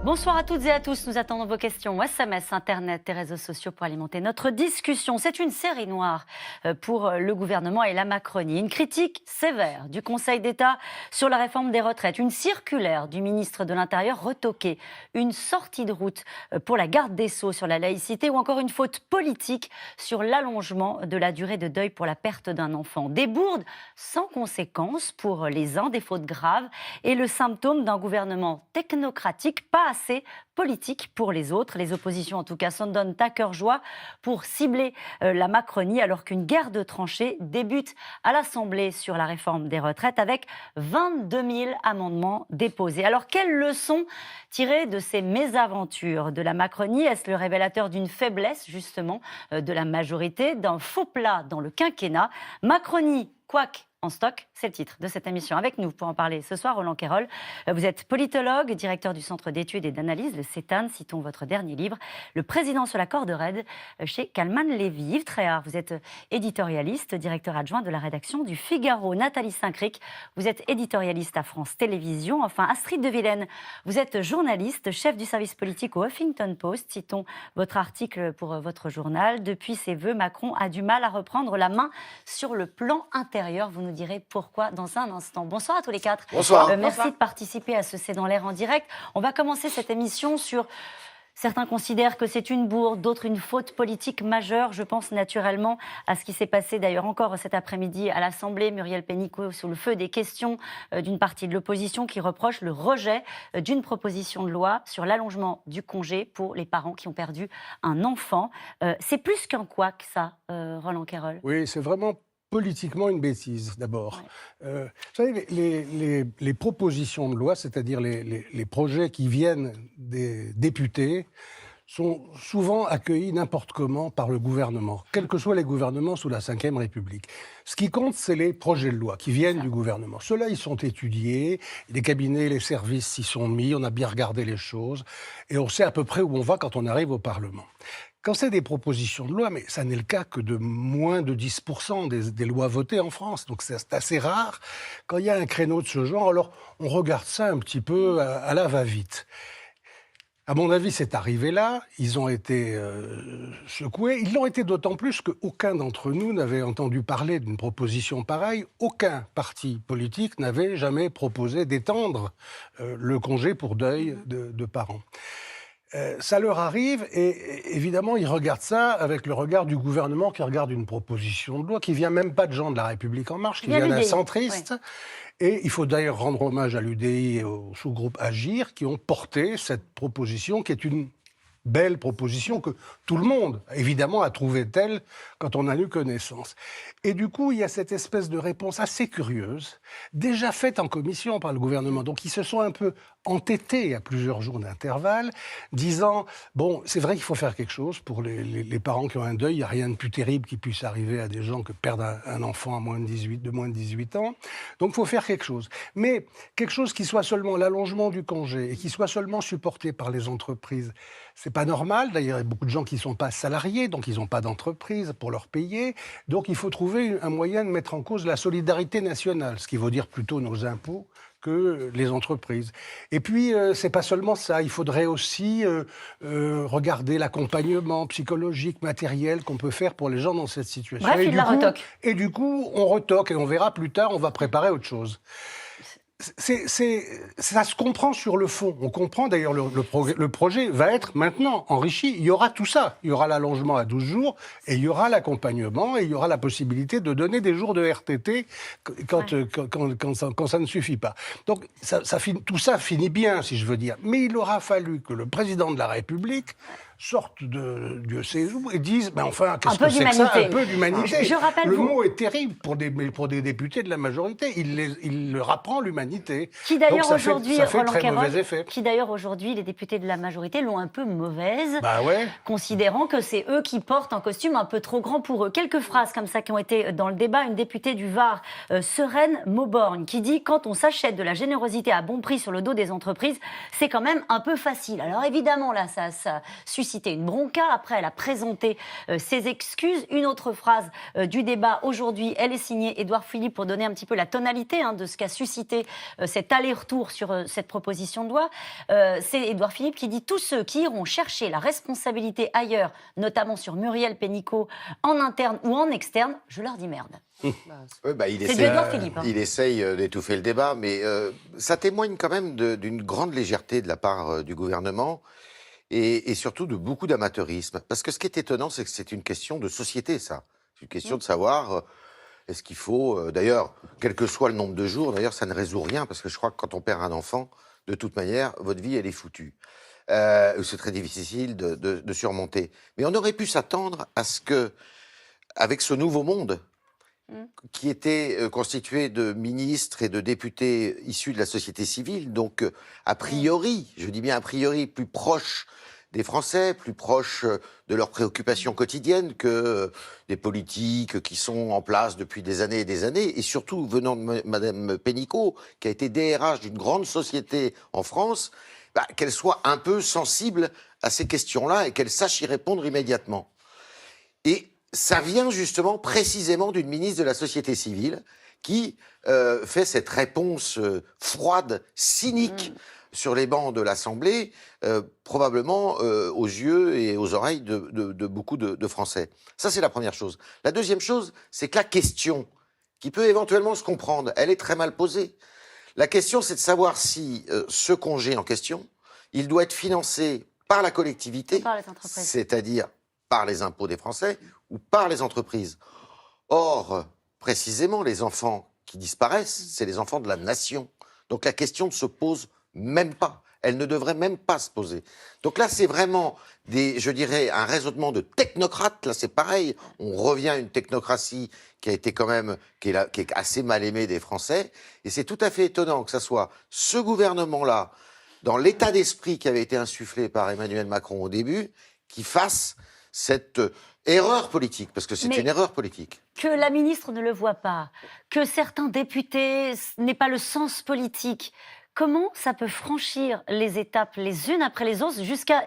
Bonsoir à toutes et à tous. Nous attendons vos questions SMS, Internet et réseaux sociaux pour alimenter notre discussion. C'est une série noire pour le gouvernement et la Macronie. Une critique sévère du Conseil d'État sur la réforme des retraites. Une circulaire du ministre de l'Intérieur retoquée. Une sortie de route pour la garde des Sceaux sur la laïcité ou encore une faute politique sur l'allongement de la durée de deuil pour la perte d'un enfant. Des bourdes sans conséquence pour les uns, des fautes graves et le symptôme d'un gouvernement technocratique, pas assez politique pour les autres. Les oppositions, en tout cas, s'en donnent à cœur joie pour cibler la Macronie, alors qu'une guerre de tranchées débute à l'Assemblée sur la réforme des retraites avec 22 000 amendements déposés. Alors, quelles leçons tirer de ces mésaventures de la Macronie? Est-ce le révélateur d'une faiblesse, justement, de la majorité, d'un faux plat dans le quinquennat? Macronie, couac en stock, c'est le titre de cette émission. Avec nous pour en parler ce soir, Roland Quérol. Vous êtes politologue, directeur du Centre d'études et d'analyse, le CETAN. Citons votre dernier livre, Le président sur la corde raide, chez Calman Lévy. Yves Tréhard, vous êtes éditorialiste, directeur adjoint de la rédaction du Figaro. Nathalie Saint-Cric, vous êtes éditorialiste à France Télévisions. Enfin, Astrid de Villene, vous êtes journaliste, chef du service politique au Huffington Post. Citons votre article pour votre journal. Depuis ses vœux, Macron a du mal à reprendre la main sur le plan intérieur. Vous nous direz pourquoi dans un instant. Bonsoir à tous les quatre. Bonsoir. Merci de participer à ce C'est dans l'air en direct. On va commencer cette émission sur... Certains considèrent que c'est une bourde, d'autres une faute politique majeure. Je pense naturellement à ce qui s'est passé d'ailleurs encore cet après-midi à l'Assemblée. Muriel Pénicaud sous le feu des questions d'une partie de l'opposition qui reproche le rejet d'une proposition de loi sur l'allongement du congé pour les parents qui ont perdu un enfant. C'est plus qu'un couac, ça, Roland Quérol. Oui, c'est vraiment politiquement une bêtise, d'abord. Ouais. Vous savez, les propositions de loi, c'est-à-dire les projets qui viennent des députés, sont souvent accueillis n'importe comment par le gouvernement, quels que soient les gouvernements sous la Ve République. Ce qui compte, c'est les projets de loi qui viennent du gouvernement. Ceux-là, ils sont étudiés, les cabinets, les services s'y sont mis, on a bien regardé les choses, et on sait à peu près où on va quand on arrive au Parlement. Quand c'est des propositions de loi, mais ça n'est le cas que de moins de 10% des lois votées en France. Donc c'est assez rare. Quand il y a un créneau de ce genre, alors on regarde ça un petit peu à la va-vite. À mon avis, c'est arrivé là. Ils ont été secoués. Ils l'ont été d'autant plus qu'aucun d'entre nous n'avait entendu parler d'une proposition pareille. Aucun parti politique n'avait jamais proposé d'étendre le congé pour deuil de parents. Ça leur arrive et évidemment ils regardent ça avec le regard du gouvernement qui regarde une proposition de loi qui vient même pas de gens de la République En Marche, qui vient d'un centriste. Ouais. Et il faut d'ailleurs rendre hommage à l'UDI et au sous-groupe Agir qui ont porté cette proposition qui est une belle proposition que tout le monde, évidemment, a trouvé telle quand on a eu connaissance. Et du coup, il y a cette espèce de réponse assez curieuse, déjà faite en commission par le gouvernement. Donc, ils se sont un peu entêtés à plusieurs jours d'intervalle, disant, bon, c'est vrai qu'il faut faire quelque chose pour les parents qui ont un deuil. Il n'y a rien de plus terrible qui puisse arriver à des gens que perdre un enfant à moins de 18 ans. Donc, il faut faire quelque chose. Mais quelque chose qui soit seulement l'allongement du congé et qui soit seulement supporté par les entreprises, c'est pas normal. D'ailleurs, il y a beaucoup de gens qui ne sont pas salariés, donc ils n'ont pas d'entreprise pour leur payer. Donc, il faut trouver un moyen de mettre en cause la solidarité nationale, ce qui veut dire plutôt nos impôts que les entreprises. Et puis, c'est pas seulement ça. Il faudrait aussi regarder l'accompagnement psychologique, matériel qu'on peut faire pour les gens dans cette situation. Bref, il la retoque. Et du coup, on retoque et on verra plus tard, on va préparer autre chose. Ça se comprend sur le fond. On comprend d'ailleurs le projet va être maintenant enrichi. Il y aura tout ça. Il y aura l'allongement à 12 jours et il y aura l'accompagnement et il y aura la possibilité de donner des jours de RTT quand ça ne suffit pas. Donc tout ça finit bien, si je veux dire. Mais il aura fallu que le président de la République sortent de Dieu sait où et disent ben enfin qu'est-ce que c'est que ça, un peu d'humanité. Le mot est terrible pour des députés de la majorité. Il leur apprend l'humanité. Qui d'ailleurs aujourd'hui, ça fait très mauvais effet. Qui d'ailleurs aujourd'hui, les députés de la majorité l'ont un peu mauvaise, ouais. Considérant que c'est eux qui portent un costume un peu trop grand pour eux. Quelques phrases comme ça qui ont été dans le débat. Une députée du Var, Sereine Mauborgne, qui dit quand on s'achète de la générosité à bon prix sur le dos des entreprises, c'est quand même un peu facile. Alors évidemment là, ça suscite suscité une bronca. Après, elle a présenté ses excuses. Une autre phrase du débat aujourd'hui, elle est signée Édouard Philippe pour donner un petit peu la tonalité de ce qu'a suscité cet aller-retour sur cette proposition de loi. C'est Édouard Philippe qui dit « Tous ceux qui iront chercher la responsabilité ailleurs, notamment sur Muriel Pénicaud, en interne ou en externe, je leur dis merde ». Oui, C'est du Édouard Philippe. Il essaye d'étouffer le débat, mais ça témoigne quand même d'une grande légèreté de la part du gouvernement et surtout de beaucoup d'amateurisme. Parce que ce qui est étonnant, c'est que c'est une question de société, ça. C'est une question de savoir, est-ce qu'il faut... d'ailleurs, quel que soit le nombre de jours, d'ailleurs, ça ne résout rien, parce que je crois que quand on perd un enfant, de toute manière, votre vie, elle est foutue. C'est très difficile de surmonter. Mais on aurait pu s'attendre à ce que, avec ce nouveau monde, qui était constitué de ministres et de députés issus de la société civile, donc a priori, je dis bien a priori, plus proches des Français, plus proches de leurs préoccupations quotidiennes que des politiques qui sont en place depuis des années et des années, et surtout venant de Madame Pénicaud, qui a été DRH d'une grande société en France, qu'elle soit un peu sensible à ces questions-là et qu'elle sache y répondre immédiatement. Et ça vient justement précisément d'une ministre de la société civile qui fait cette réponse froide, cynique sur les bancs de l'Assemblée, probablement aux yeux et aux oreilles de beaucoup de Français. Ça, c'est la première chose. La deuxième chose, c'est que la question, qui peut éventuellement se comprendre, elle est très mal posée. La question, c'est de savoir si ce congé en question, il doit être financé par la collectivité, c'est-à-dire par les impôts des Français, ou par les entreprises. Or, précisément, les enfants qui disparaissent, c'est les enfants de la nation. Donc la question ne se pose même pas. Elle ne devrait même pas se poser. Donc là, c'est vraiment, je dirais, un raisonnement de technocrate. Là, c'est pareil. On revient à une technocratie qui a été quand même, qui est assez mal aimée des Français. Et c'est tout à fait étonnant que ce soit ce gouvernement-là, dans l'état d'esprit qui avait été insufflé par Emmanuel Macron au début, qui fasse cette erreur politique, parce que c'est une erreur politique. Que la ministre ne le voit pas, que certains députés n'aient pas le sens politique, comment ça peut franchir les étapes les unes après les autres jusqu'à,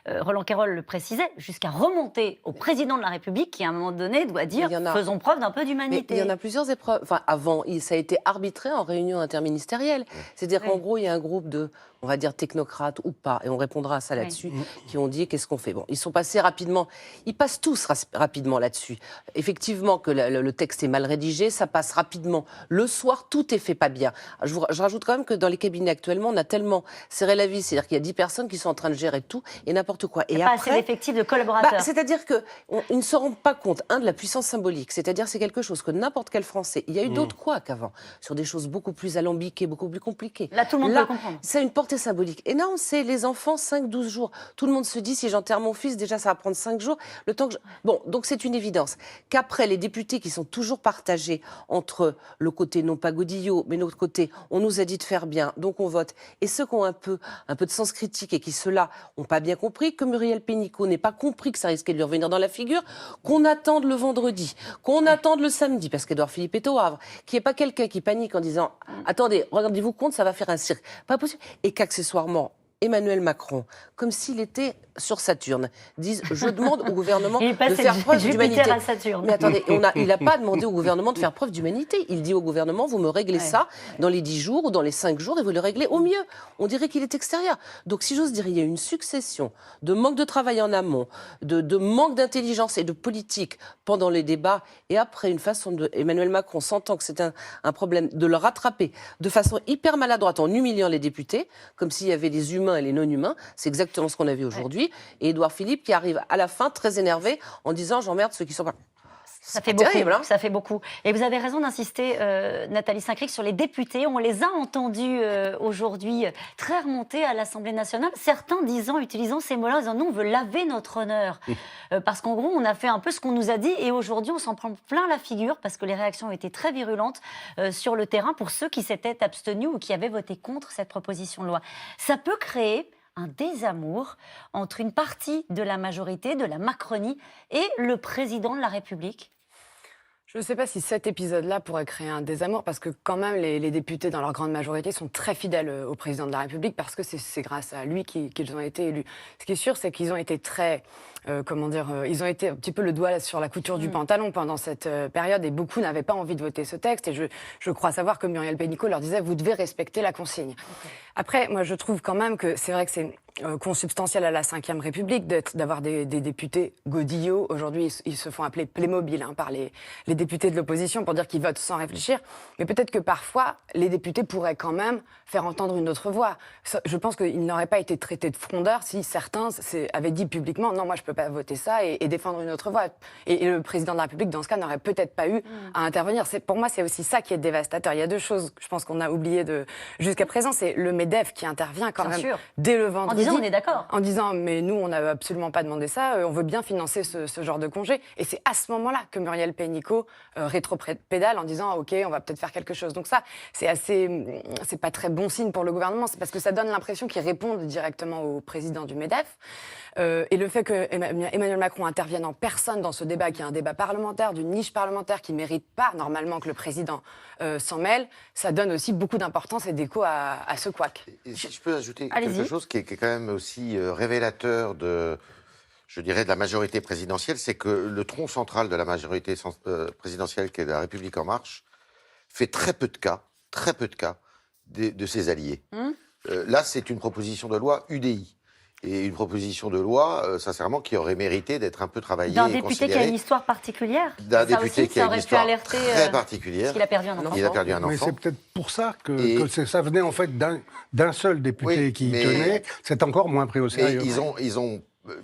Roland Quérol le précisait, jusqu'à remonter au président de la République qui, à un moment donné, doit dire « faisons preuve d'un peu d'humanité ». Il y en a plusieurs épreuves. Enfin, avant, ça a été arbitré en réunion interministérielle. C'est-à-dire qu'en gros, il y a un groupe de, on va dire, technocrates ou pas, et on répondra à ça là-dessus, qui ont dit qu'est-ce qu'on fait. Bon, ils sont passés rapidement, ils passent tous rapidement là-dessus. Effectivement, que le texte est mal rédigé, ça passe rapidement. Le soir, tout est fait pas bien. Je rajoute quand même que dans les cabinets actuellement, on a tellement serré la vis, c'est-à-dire qu'il y a 10 personnes qui sont en train de gérer tout et n'importe quoi. Et après, pas assez d'effectifs de collaborateurs. C'est-à-dire qu'ils ne se rendent pas compte, de la puissance symbolique. C'est-à-dire c'est quelque chose que n'importe quel Français, il y a eu d'autres couacs avant, sur des choses beaucoup plus alambiquées, beaucoup plus compliquées. Là, tout le monde peut le comprendre. C'est une portée symbolique. Et non, c'est les enfants, 5-12 jours. Tout le monde se dit, si j'enterre mon fils, déjà ça va prendre 5 jours. Le temps que Bon, donc c'est une évidence. Qu'après, les députés qui sont toujours partagés entre le côté non pas godillot, mais l'autre côté, on nous a dit de faire bien, donc on vote. Et ceux qui ont un peu de sens critique et qui, ceux-là, n'ont pas bien compris, que Muriel Pénicaud n'ait pas compris que ça risquait de lui revenir dans la figure, qu'on attende le vendredi, qu'on attende le samedi, parce qu'Édouard Philippe est au Havre, qu'il n'y ait pas quelqu'un qui panique en disant « Attendez, rendez-vous compte, ça va faire un cirque ». Pas possible. Et qu'accessoirement, Emmanuel Macron, comme s'il était sur Saturne, disent « Je demande au gouvernement de faire preuve d'humanité ». Mais attendez, il n'a pas demandé au gouvernement de faire preuve d'humanité. Il dit au gouvernement « Vous me réglez ça dans les 10 jours ou dans les 5 jours et vous le réglez au mieux ». On dirait qu'il est extérieur. Donc si j'ose dire, il y a une succession de manque de travail en amont, de manque d'intelligence et de politique pendant les débats, et après une façon de Emmanuel Macron sentant que c'est un problème de le rattraper de façon hyper maladroite en humiliant les députés, comme s'il y avait les humains et les non-humains. C'est exactement ce qu'on a vu aujourd'hui. Et Édouard Philippe qui arrive à la fin très énervé en disant « J'emmerde ceux qui sont pas... » Ça fait beaucoup, terrible, hein. Ça fait beaucoup. Et vous avez raison d'insister, Nathalie Saint-Cric, sur les députés. On les a entendus aujourd'hui très remontés à l'Assemblée nationale. Certains utilisant ces mots-là, disant « Nous, on veut laver notre honneur ». Parce qu'en gros, on a fait un peu ce qu'on nous a dit. Et aujourd'hui, on s'en prend plein la figure parce que les réactions ont été très virulentes sur le terrain pour ceux qui s'étaient abstenus ou qui avaient voté contre cette proposition de loi. Ça peut créer un désamour entre une partie de la majorité, de la Macronie, et le président de la République. Je ne sais pas si cet épisode-là pourrait créer un désamour, parce que quand même, les députés, dans leur grande majorité, sont très fidèles au président de la République, parce que c'est grâce à lui qu'ils ont été élus. Ce qui est sûr, c'est qu'ils ont été très... ils ont été un petit peu le doigt sur la couture du pantalon pendant cette période, et beaucoup n'avaient pas envie de voter ce texte. Et je crois savoir que Muriel Pénicaud leur disait « vous devez respecter la consigne ». Après, moi, je trouve quand même que c'est vrai que c'est consubstantiel à la Ve République d'avoir des députés godillots. Aujourd'hui, ils se font appeler Playmobil par les députés de l'opposition pour dire qu'ils votent sans réfléchir. Mais peut-être que parfois, les députés pourraient quand même faire entendre une autre voix. Je pense qu'ils n'auraient pas été traités de frondeurs si certains avaient dit publiquement « non, moi, je ne peux pas voter ça » et défendre une autre voix. Et le président de la République, dans ce cas, n'aurait peut-être pas eu à intervenir. Pour moi, c'est aussi ça qui est dévastateur. Il y a deux choses, je pense qu'on a oublié jusqu'à présent. C'est le MEDEF qui intervient quand même dès le vendredi. En disant, on est d'accord. En disant, mais nous, on n'a absolument pas demandé ça, on veut bien financer ce genre de congé. Et c'est à ce moment-là que Muriel Pénicaud rétropédale en disant, OK, on va peut-être faire quelque chose. Donc ça, c'est pas très bon signe pour le gouvernement. C'est parce que ça donne l'impression qu'ils répondent directement au président du MEDEF. Et le fait que Emmanuel Macron intervienne en personne dans ce débat, qui est un débat parlementaire, d'une niche parlementaire qui ne mérite pas normalement que le président s'en mêle, ça donne aussi beaucoup d'importance et d'écho à ce couac. Et si je peux ajouter quelque chose qui est quand même aussi révélateur de la majorité présidentielle, c'est que le tronc central de la majorité présidentielle, qui est la République En Marche, fait très peu de cas de ses alliés. Là, c'est une proposition de loi UDI. Et une proposition de loi, sincèrement, qui aurait mérité d'être un peu travaillée. D'un député qui a une histoire particulière. D'un député qui a une histoire très particulière. Parce qu'il a perdu un enfant. Il a perdu un enfant. Mais c'est peut-être pour ça que ça venait en fait d'un seul député qui y tenait. C'est encore moins pris au sérieux.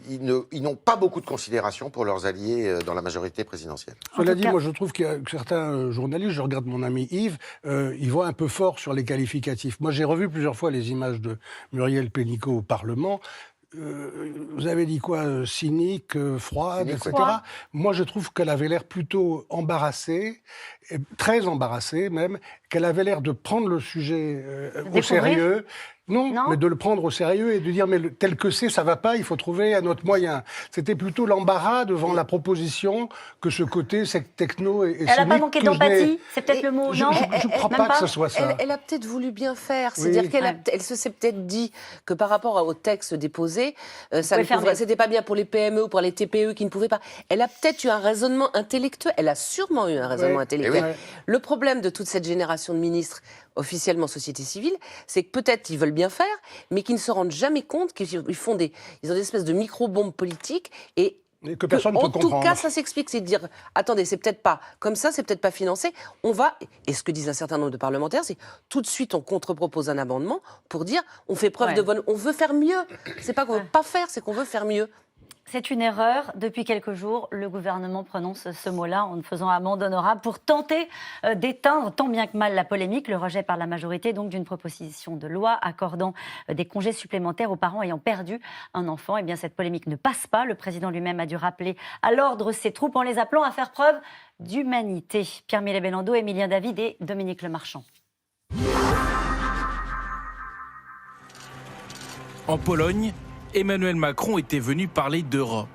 Ils n'ont pas beaucoup de considération pour leurs alliés dans la majorité présidentielle. Cela dit, moi je trouve qu'il y a certains journalistes, je regarde mon ami Yves, ils voient un peu fort sur les qualificatifs. Moi j'ai revu plusieurs fois les images de Muriel Pénicaud au Parlement. Vous avez dit quoi? Cynique, froide, etc. Moi, je trouve qu'elle avait l'air plutôt embarrassée, très embarrassée même, qu'elle avait l'air de prendre le sujet au sérieux. Non, mais de le prendre au sérieux et de dire, mais tel que c'est, ça va pas, il faut trouver un autre moyen. C'était plutôt l'embarras devant la proposition que ce côté techno et cynique. Elle n'a pas manqué d'empathie, c'est peut-être le mot, non? Je ne crois pas que ce soit ça. Elle a peut-être voulu bien faire, c'est-à-dire qu'elle se s'est peut-être dit que par rapport au texte déposé, c'était pas bien pour les PME ou pour les TPE qui ne pouvaient pas. Elle a peut-être eu un raisonnement intellectuel, elle a sûrement eu un raisonnement intellectuel. Le problème de toute cette génération de ministres officiellement société civile, c'est que peut-être ils veulent bien faire, mais qu'ils ne se rendent jamais compte qu'ils ont des espèces de micro-bombes politiques et que personne ne peut comprendre. En tout cas, ça s'explique, c'est de dire, attendez, c'est peut-être pas comme ça, c'est peut-être pas financé, et ce que disent un certain nombre de parlementaires, c'est tout de suite on contre-propose un amendement pour dire, on fait preuve de bonne... On veut faire mieux, c'est pas qu'on veut pas faire, c'est qu'on veut faire mieux. C'est une erreur. Depuis quelques jours, le gouvernement prononce ce mot-là en faisant amende honorable pour tenter d'éteindre tant bien que mal la polémique. Le rejet par la majorité donc d'une proposition de loi accordant des congés supplémentaires aux parents ayant perdu un enfant. Eh bien, cette polémique ne passe pas. Le président lui-même a dû rappeler à l'ordre ses troupes en les appelant à faire preuve d'humanité. Pierre-Milet Belando, Émilien David et Dominique Lemarchand. En Pologne, Emmanuel Macron était venu parler d'Europe.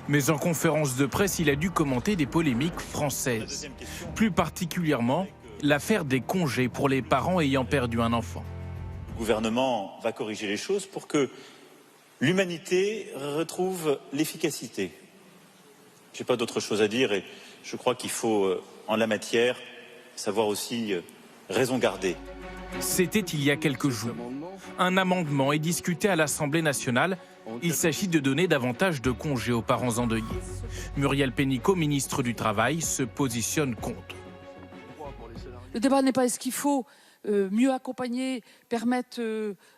Mais en conférence de presse, il a dû commenter des polémiques françaises. Plus particulièrement, l'affaire des congés pour les parents ayant perdu un enfant. Le gouvernement va corriger les choses pour que l'humanité retrouve l'efficacité. Je n'ai pas d'autre chose à dire et je crois qu'il faut, en la matière, savoir aussi raison garder. C'était il y a quelques jours. Un amendement est discuté à l'Assemblée nationale. Il s'agit de donner davantage de congés aux parents endeuillés. Muriel Pénicaud, ministre du Travail, se positionne contre. Le débat n'est pas est-ce qu'il faut mieux accompagner, permettre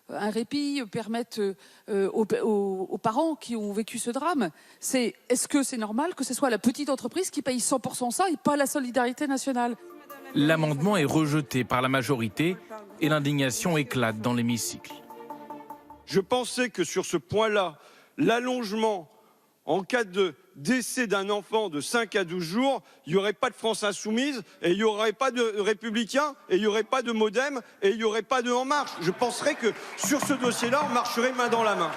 un répit, permettre aux parents qui ont vécu ce drame. C'est est-ce que c'est normal que ce soit la petite entreprise qui paye 100% ça et pas la solidarité nationale? L'amendement est rejeté par la majorité et l'indignation éclate dans l'hémicycle. Je pensais que sur ce point-là, l'allongement en cas de décès d'un enfant de 5 à 12 jours, il n'y aurait pas de France Insoumise, et il n'y aurait pas de Républicains, et il n'y aurait pas de Modem, et il n'y aurait pas de En Marche. Je penserais que sur ce dossier-là, on marcherait main dans la main.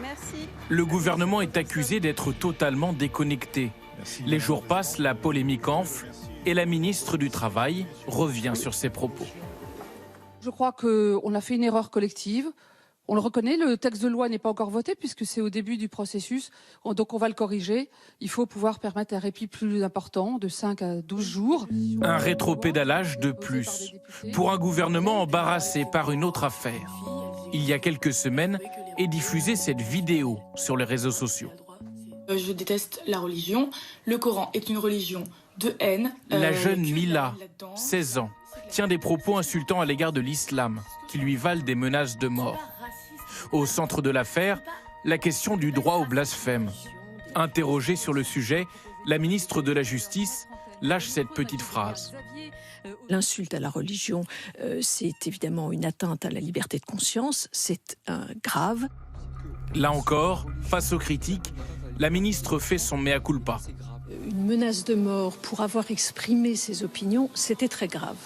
Merci. Le gouvernement est accusé d'être totalement déconnecté Les jours passent, la polémique enfle et la ministre du Travail revient sur ses propos. Je crois qu'on a fait une erreur collective. On le reconnaît, le texte de loi n'est pas encore voté puisque c'est au début du processus. Donc on va le corriger. Il faut pouvoir permettre un répit plus important, de 5 à 12 jours. Un rétropédalage de plus pour un gouvernement embarrassé par une autre affaire. Il y a quelques semaines est diffusée cette vidéo sur les réseaux sociaux. Je déteste la religion. Le Coran est une religion de haine. La jeune Mila, 16 ans, tient des propos insultants à l'égard de l'islam qui lui valent des menaces de mort. Au centre de l'affaire, la question du droit au blasphème. Interrogée sur le sujet, la ministre de la Justice lâche cette petite phrase. L'insulte à la religion, c'est évidemment une atteinte à la liberté de conscience, c'est grave. Là encore, face aux critiques, la ministre fait son mea culpa. Une menace de mort pour avoir exprimé ses opinions, c'était très grave.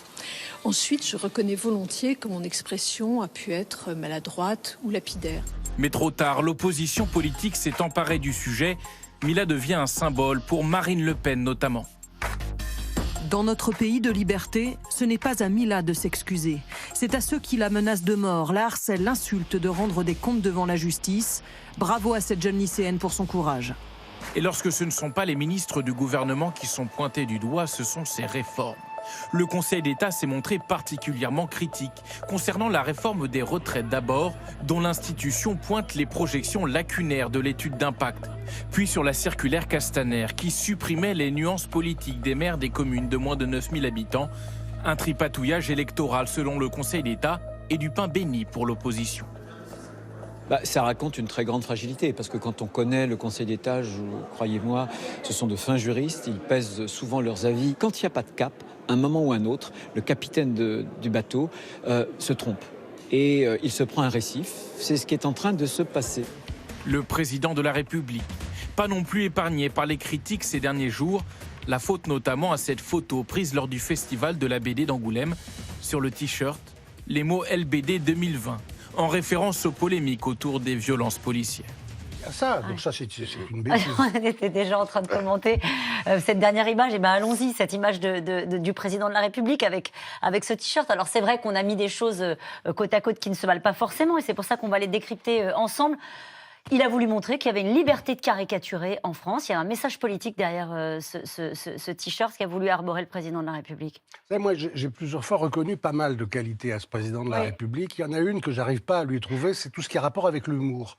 Ensuite, je reconnais volontiers que mon expression a pu être maladroite ou lapidaire. Mais trop tard, l'opposition politique s'est emparée du sujet. Mila devient un symbole pour Marine Le Pen notamment. Dans notre pays de liberté, ce n'est pas à Mila de s'excuser. C'est à ceux qui la menacent de mort, la harcèlent, l'insultent de rendre des comptes devant la justice. Bravo à cette jeune lycéenne pour son courage. Et lorsque ce ne sont pas les ministres du gouvernement qui sont pointés du doigt, ce sont ces réformes. Le Conseil d'État s'est montré particulièrement critique concernant la réforme des retraites d'abord, dont l'institution pointe les projections lacunaires de l'étude d'impact. Puis sur la circulaire Castaner, qui supprimait les nuances politiques des maires des communes de moins de 9000 habitants. Un tripatouillage électoral selon le Conseil d'État et du pain béni pour l'opposition. Ça raconte une très grande fragilité, parce que quand on connaît le Conseil d'État, croyez-moi, ce sont de fins juristes, ils pèsent souvent leurs avis. Quand il n'y a pas de cap, un moment ou un autre, le capitaine du bateau se trompe. Et il se prend un récif, c'est ce qui est en train de se passer. Le président de la République, pas non plus épargné par les critiques ces derniers jours, la faute notamment à cette photo prise lors du festival de la BD d'Angoulême. Sur le t-shirt, les mots LBD 2020. En référence aux polémiques autour des violences policières. Donc ça, c'est une bêtise. On était déjà en train de commenter cette dernière image. Et bien allons-y, cette image du président de la République avec ce t-shirt. Alors c'est vrai qu'on a mis des choses côte à côte qui ne se valent pas forcément, et c'est pour ça qu'on va les décrypter ensemble. Il a voulu montrer qu'il y avait une liberté de caricaturer en France. Il y a un message politique derrière ce t-shirt qu'a voulu arborer le président de la République. Moi, j'ai plusieurs fois reconnu pas mal de qualités à ce président de la République. Il y en a une que j'arrive pas à lui trouver, c'est tout ce qui a rapport avec l'humour.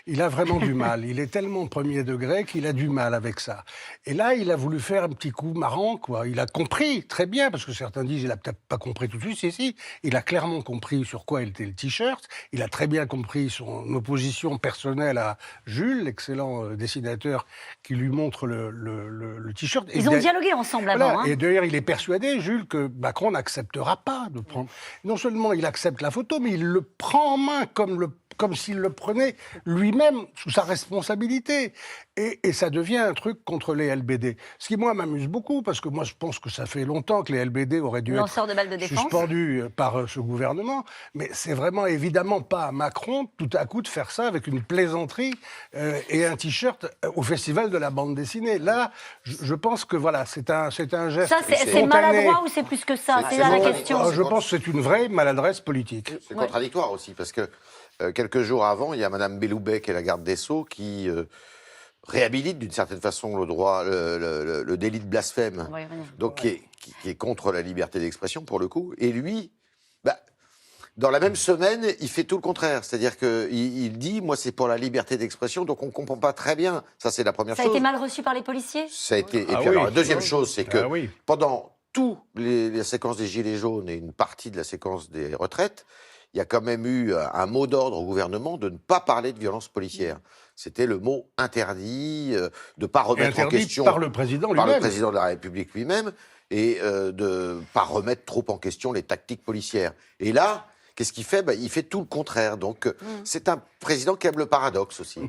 Il a vraiment du mal. Il est tellement premier degré qu'il a du mal avec ça. Et là, il a voulu faire un petit coup marrant, quoi. Il a compris très bien, parce que certains disent qu'il a peut-être pas compris tout de suite. Si, il a clairement compris sur quoi était le t-shirt. Il a très bien compris son opposition personnelle à Jules, l'excellent dessinateur qui lui montre le t-shirt. Ils ont dialogué ensemble avant. Voilà. Et d'ailleurs, il est persuadé, Jules, que Macron n'acceptera pas de prendre... Non seulement il accepte la photo, mais il le prend en main comme s'il le prenait lui-même sous sa responsabilité. Et ça devient un truc contre les LBD. Ce qui, moi, m'amuse beaucoup, parce que moi, je pense que ça fait longtemps que les LBD auraient dû être suspendus par ce gouvernement. Mais c'est vraiment évidemment pas à Macron, tout à coup, de faire ça avec une plaisanterie et un t-shirt au festival de la bande dessinée. Là, je pense que voilà, c'est un geste. Ça, c'est maladroit ou c'est plus que ça? C'est là la question. Je pense que c'est une vraie maladresse politique. C'est contradictoire aussi, parce que quelques jours avant, il y a Mme Belloubet, qui est la garde des Sceaux, qui réhabilite d'une certaine façon le délit de blasphème, donc qui est contre la liberté d'expression pour le coup. Et lui, dans la même semaine, il fait tout le contraire. C'est-à-dire qu'il dit, moi c'est pour la liberté d'expression, donc on ne comprend pas très bien. Ça c'est la première chose. Ça a été mal reçu par les policiers? Ça a été. Et puis alors, la deuxième chose, c'est que pendant toutes les séquences des Gilets jaunes et une partie de la séquence des retraites, il y a quand même eu un mot d'ordre au gouvernement de ne pas parler de violence policière. C'était le mot interdit, de ne pas remettre en question... par le président lui-même. Par le président de la République lui-même, et de ne pas remettre trop en question les tactiques policières. Et là, qu'est-ce qu'il fait? Il fait tout le contraire. Donc, c'est un président qui aime le paradoxe aussi.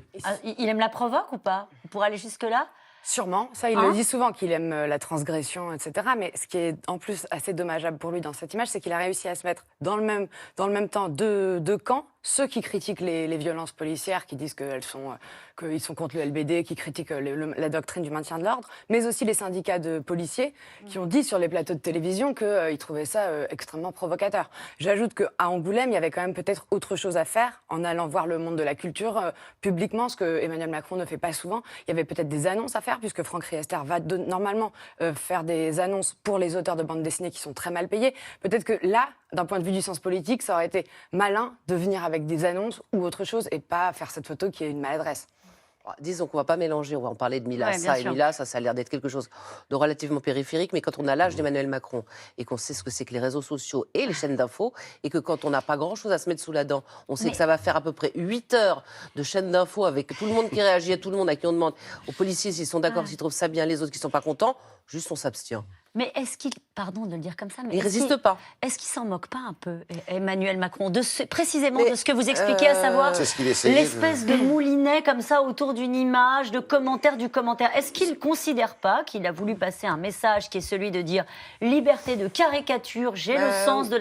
Il aime la provoque ou pas? Pour aller jusque-là? Sûrement, ça il le dit souvent qu'il aime la transgression, etc. Mais ce qui est en plus assez dommageable pour lui dans cette image, c'est qu'il a réussi à se mettre dans le même temps deux camps ceux qui critiquent les violences policières, qui disent qu'ils sont contre le LBD, qui critiquent la doctrine du maintien de l'ordre, mais aussi les syndicats de policiers qui ont dit sur les plateaux de télévision qu'ils trouvaient ça extrêmement provocateur. J'ajoute qu'à Angoulême, il y avait quand même peut-être autre chose à faire en allant voir le monde de la culture publiquement, ce que Emmanuel Macron ne fait pas souvent. Il y avait peut-être des annonces à faire, puisque Franck Riester va normalement faire des annonces pour les auteurs de bandes dessinées qui sont très mal payés. Peut-être que là, d'un point de vue du sens politique, ça aurait été malin de venir avec des annonces ou autre chose et pas faire cette photo qui est une maladresse. Disons qu'on ne va pas mélanger, on va en parler de Mila. Ouais, bien sûr. Et Mila, ça a l'air d'être quelque chose de relativement périphérique, mais quand on a l'âge d'Emmanuel Macron et qu'on sait ce que c'est que les réseaux sociaux et les chaînes d'infos, et que quand on n'a pas grand-chose à se mettre sous la dent, on sait que ça va faire à peu près 8 heures de chaînes d'infos avec tout le monde qui réagit, à tout le monde, à qui on demande, aux policiers s'ils sont d'accord, s'ils trouvent ça bien, les autres qui ne sont pas contents, juste on s'abstient. Mais est-ce qu'il, pardon de le dire comme ça, mais Il résiste pas. Est-ce qu'il s'en moque pas un peu, Emmanuel Macron, précisément de ce que vous expliquez, à savoir C'est ce qu'il essayait l'espèce de moulinet comme ça autour d'une image, de commentaire du commentaire. Est-ce qu'il ne considère pas qu'il a voulu passer un message qui est celui de dire liberté de caricature, j'ai le sens de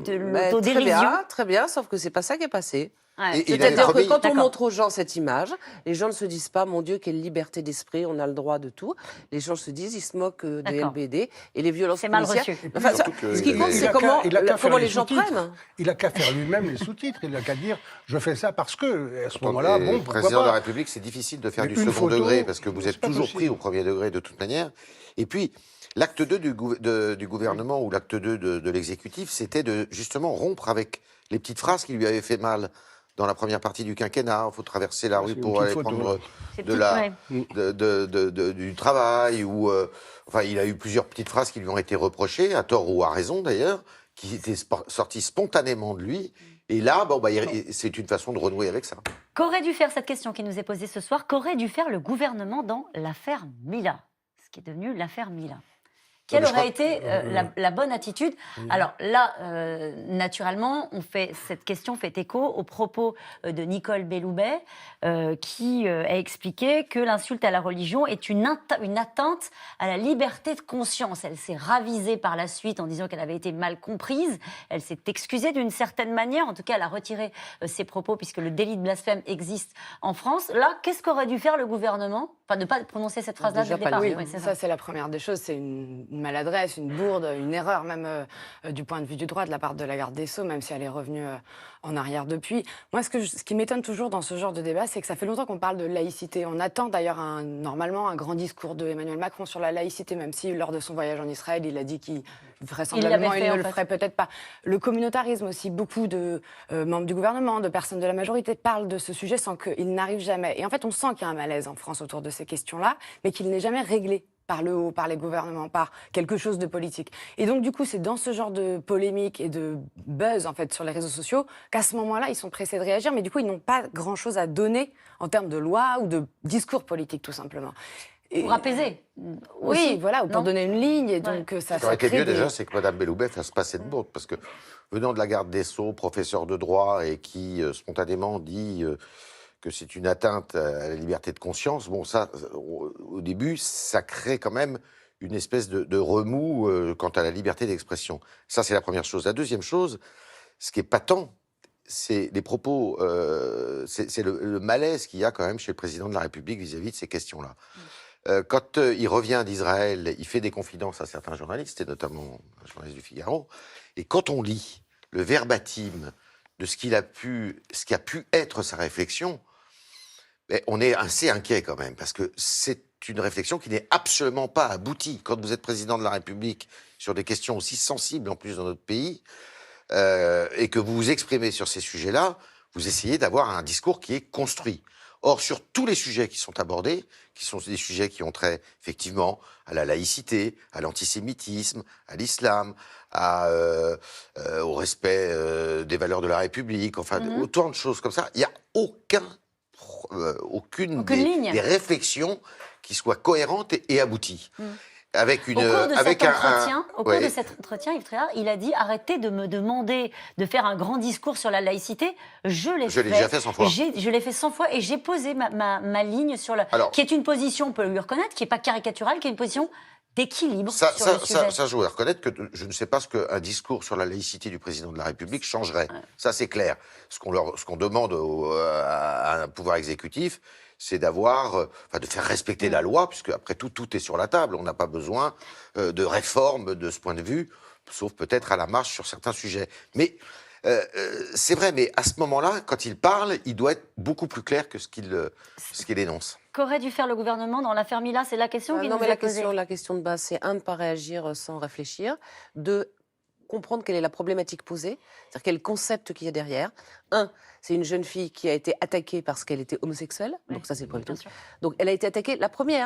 l'autodérision? Très bien, sauf que c'est pas ça qui est passé. Ouais. C'est-à-dire que quand on montre aux gens cette image, les gens ne se disent pas, mon Dieu, quelle liberté d'esprit, on a le droit de tout. Les gens se disent, ils se moquent des LBD et les violences policières. C'est mal reçu. Enfin, ce qui compte, c'est comment les gens prennent. Il n'a qu'à faire lui-même les sous-titres. Il n'a qu'à dire, je fais ça parce que, à ce Attends, moment-là, mais bon, pourquoi président de la pas. République, c'est difficile de faire Mais du une second photo, degré parce que vous êtes c'est pas toujours possible. pris au premier degré de toute manière. Et puis, l'acte 2 du gouvernement ou l'acte 2 de l'exécutif, c'était de justement rompre avec les petites phrases qui lui avaient fait mal. Dans la première partie du quinquennat, il faut traverser la rue pour aller prendre du travail. Ou, enfin, il a eu plusieurs petites phrases qui lui ont été reprochées, à tort ou à raison d'ailleurs, qui étaient sorties spontanément de lui. Et là, c'est une façon de renouer avec ça. Qu'aurait dû faire cette question qui nous est posée ce soir? Qu'aurait dû faire le gouvernement dans l'affaire Mila, ce qui est devenu l'affaire Mila? Quelle aurait été la bonne attitude? Alors là, naturellement, cette question fait écho aux propos de Nicole Belloubet, qui a expliqué que l'insulte à la religion est une atteinte à la liberté de conscience. Elle s'est ravisée par la suite en disant qu'elle avait été mal comprise. Elle s'est excusée d'une certaine manière. En tout cas, elle a retiré ses propos puisque le délit de blasphème existe en France. Là, qu'est-ce qu'aurait dû faire le gouvernement? Enfin, ne pas prononcer cette phrase-là dès le départ. Oui, ça c'est la première des choses. C'est une maladresse, une bourde, une erreur même du point de vue du droit de la part de la garde des Sceaux, même si elle est revenue en arrière depuis. Moi, ce qui m'étonne toujours dans ce genre de débat, c'est que ça fait longtemps qu'on parle de laïcité. On attend d'ailleurs normalement un grand discours de Emmanuel Macron sur la laïcité, même si lors de son voyage en Israël, il a dit qu'il vraisemblablement il ne le ferait peut-être pas. Le communautarisme aussi, beaucoup de membres du gouvernement, de personnes de la majorité parlent de ce sujet sans qu'il n'arrive jamais. Et en fait, on sent qu'il y a un malaise en France autour de ces questions-là, mais qu'il n'est jamais réglé par le haut, par les gouvernements, par quelque chose de politique. Et donc, du coup, c'est dans ce genre de polémique et de buzz, en fait, sur les réseaux sociaux, qu'à ce moment-là, ils sont pressés de réagir, mais du coup, ils n'ont pas grand-chose à donner en termes de loi ou de discours politique, tout simplement. Pour apaiser. Oui, voilà, ou pour donner une ligne, et donc ça Ce qui aurait été mieux déjà, c'est que Mme Belloubet fasse passer de bourde, parce que venant de la garde des Sceaux, professeur de droit, et qui spontanément dit que c'est une atteinte à la liberté de conscience, bon, ça, au début, ça crée quand même une espèce de remous quant à la liberté d'expression. Ça, c'est la première chose. La deuxième chose, ce qui est patent, c'est les propos, c'est le malaise qu'il y a quand même chez le président de la République vis-à-vis de ces questions-là. Quand il revient d'Israël, il fait des confidences à certains journalistes, et notamment un journaliste du Figaro, et quand on lit le verbatim de ce qui a pu être sa réflexion, on est assez inquiet quand même, parce que c'est une réflexion qui n'est absolument pas aboutie. Quand vous êtes président de la République sur des questions aussi sensibles en plus dans notre pays, et que vous vous exprimez sur ces sujets-là, vous essayez d'avoir un discours qui est construit. Or, sur tous les sujets qui sont abordés, qui sont des sujets qui ont trait effectivement à la laïcité, à l'antisémitisme, à l'islam, au respect des valeurs de la République, enfin autant de choses comme ça, il n'y a aucune des réflexions qui soient cohérentes et abouties. Avec au cours de cet entretien, Yves Tréhard, il a dit « Arrêtez de me demander de faire un grand discours sur la laïcité. Je l'ai déjà fait 100 fois. Je l'ai fait 100 fois et j'ai posé ma ligne sur qui est une position, on peut lui reconnaître, qui n'est pas caricaturale, qui est une position d'équilibre sur le sujet. Ça, je dois reconnaître que je ne sais pas ce qu'un discours sur la laïcité du président de la République changerait. Ça, c'est clair. Ce qu'on demande à un pouvoir exécutif, c'est de faire respecter la loi, puisque après tout est sur la table. On n'a pas besoin de réforme de ce point de vue, sauf peut-être à la marge sur certains sujets. Mais c'est vrai, mais à ce moment-là, quand il parle, il doit être beaucoup plus clair que ce qu'il énonce. Qu'aurait dû faire le gouvernement dans l'affaire Mila? C'est la question qui nous est posée. La question de base, c'est de ne pas réagir sans réfléchir, de comprendre quelle est la problématique posée, c'est-à-dire quel concept qu'il y a derrière. C'est une jeune fille qui a été attaquée parce qu'elle était homosexuelle, donc ça c'est le premier truc. Donc elle a été attaquée,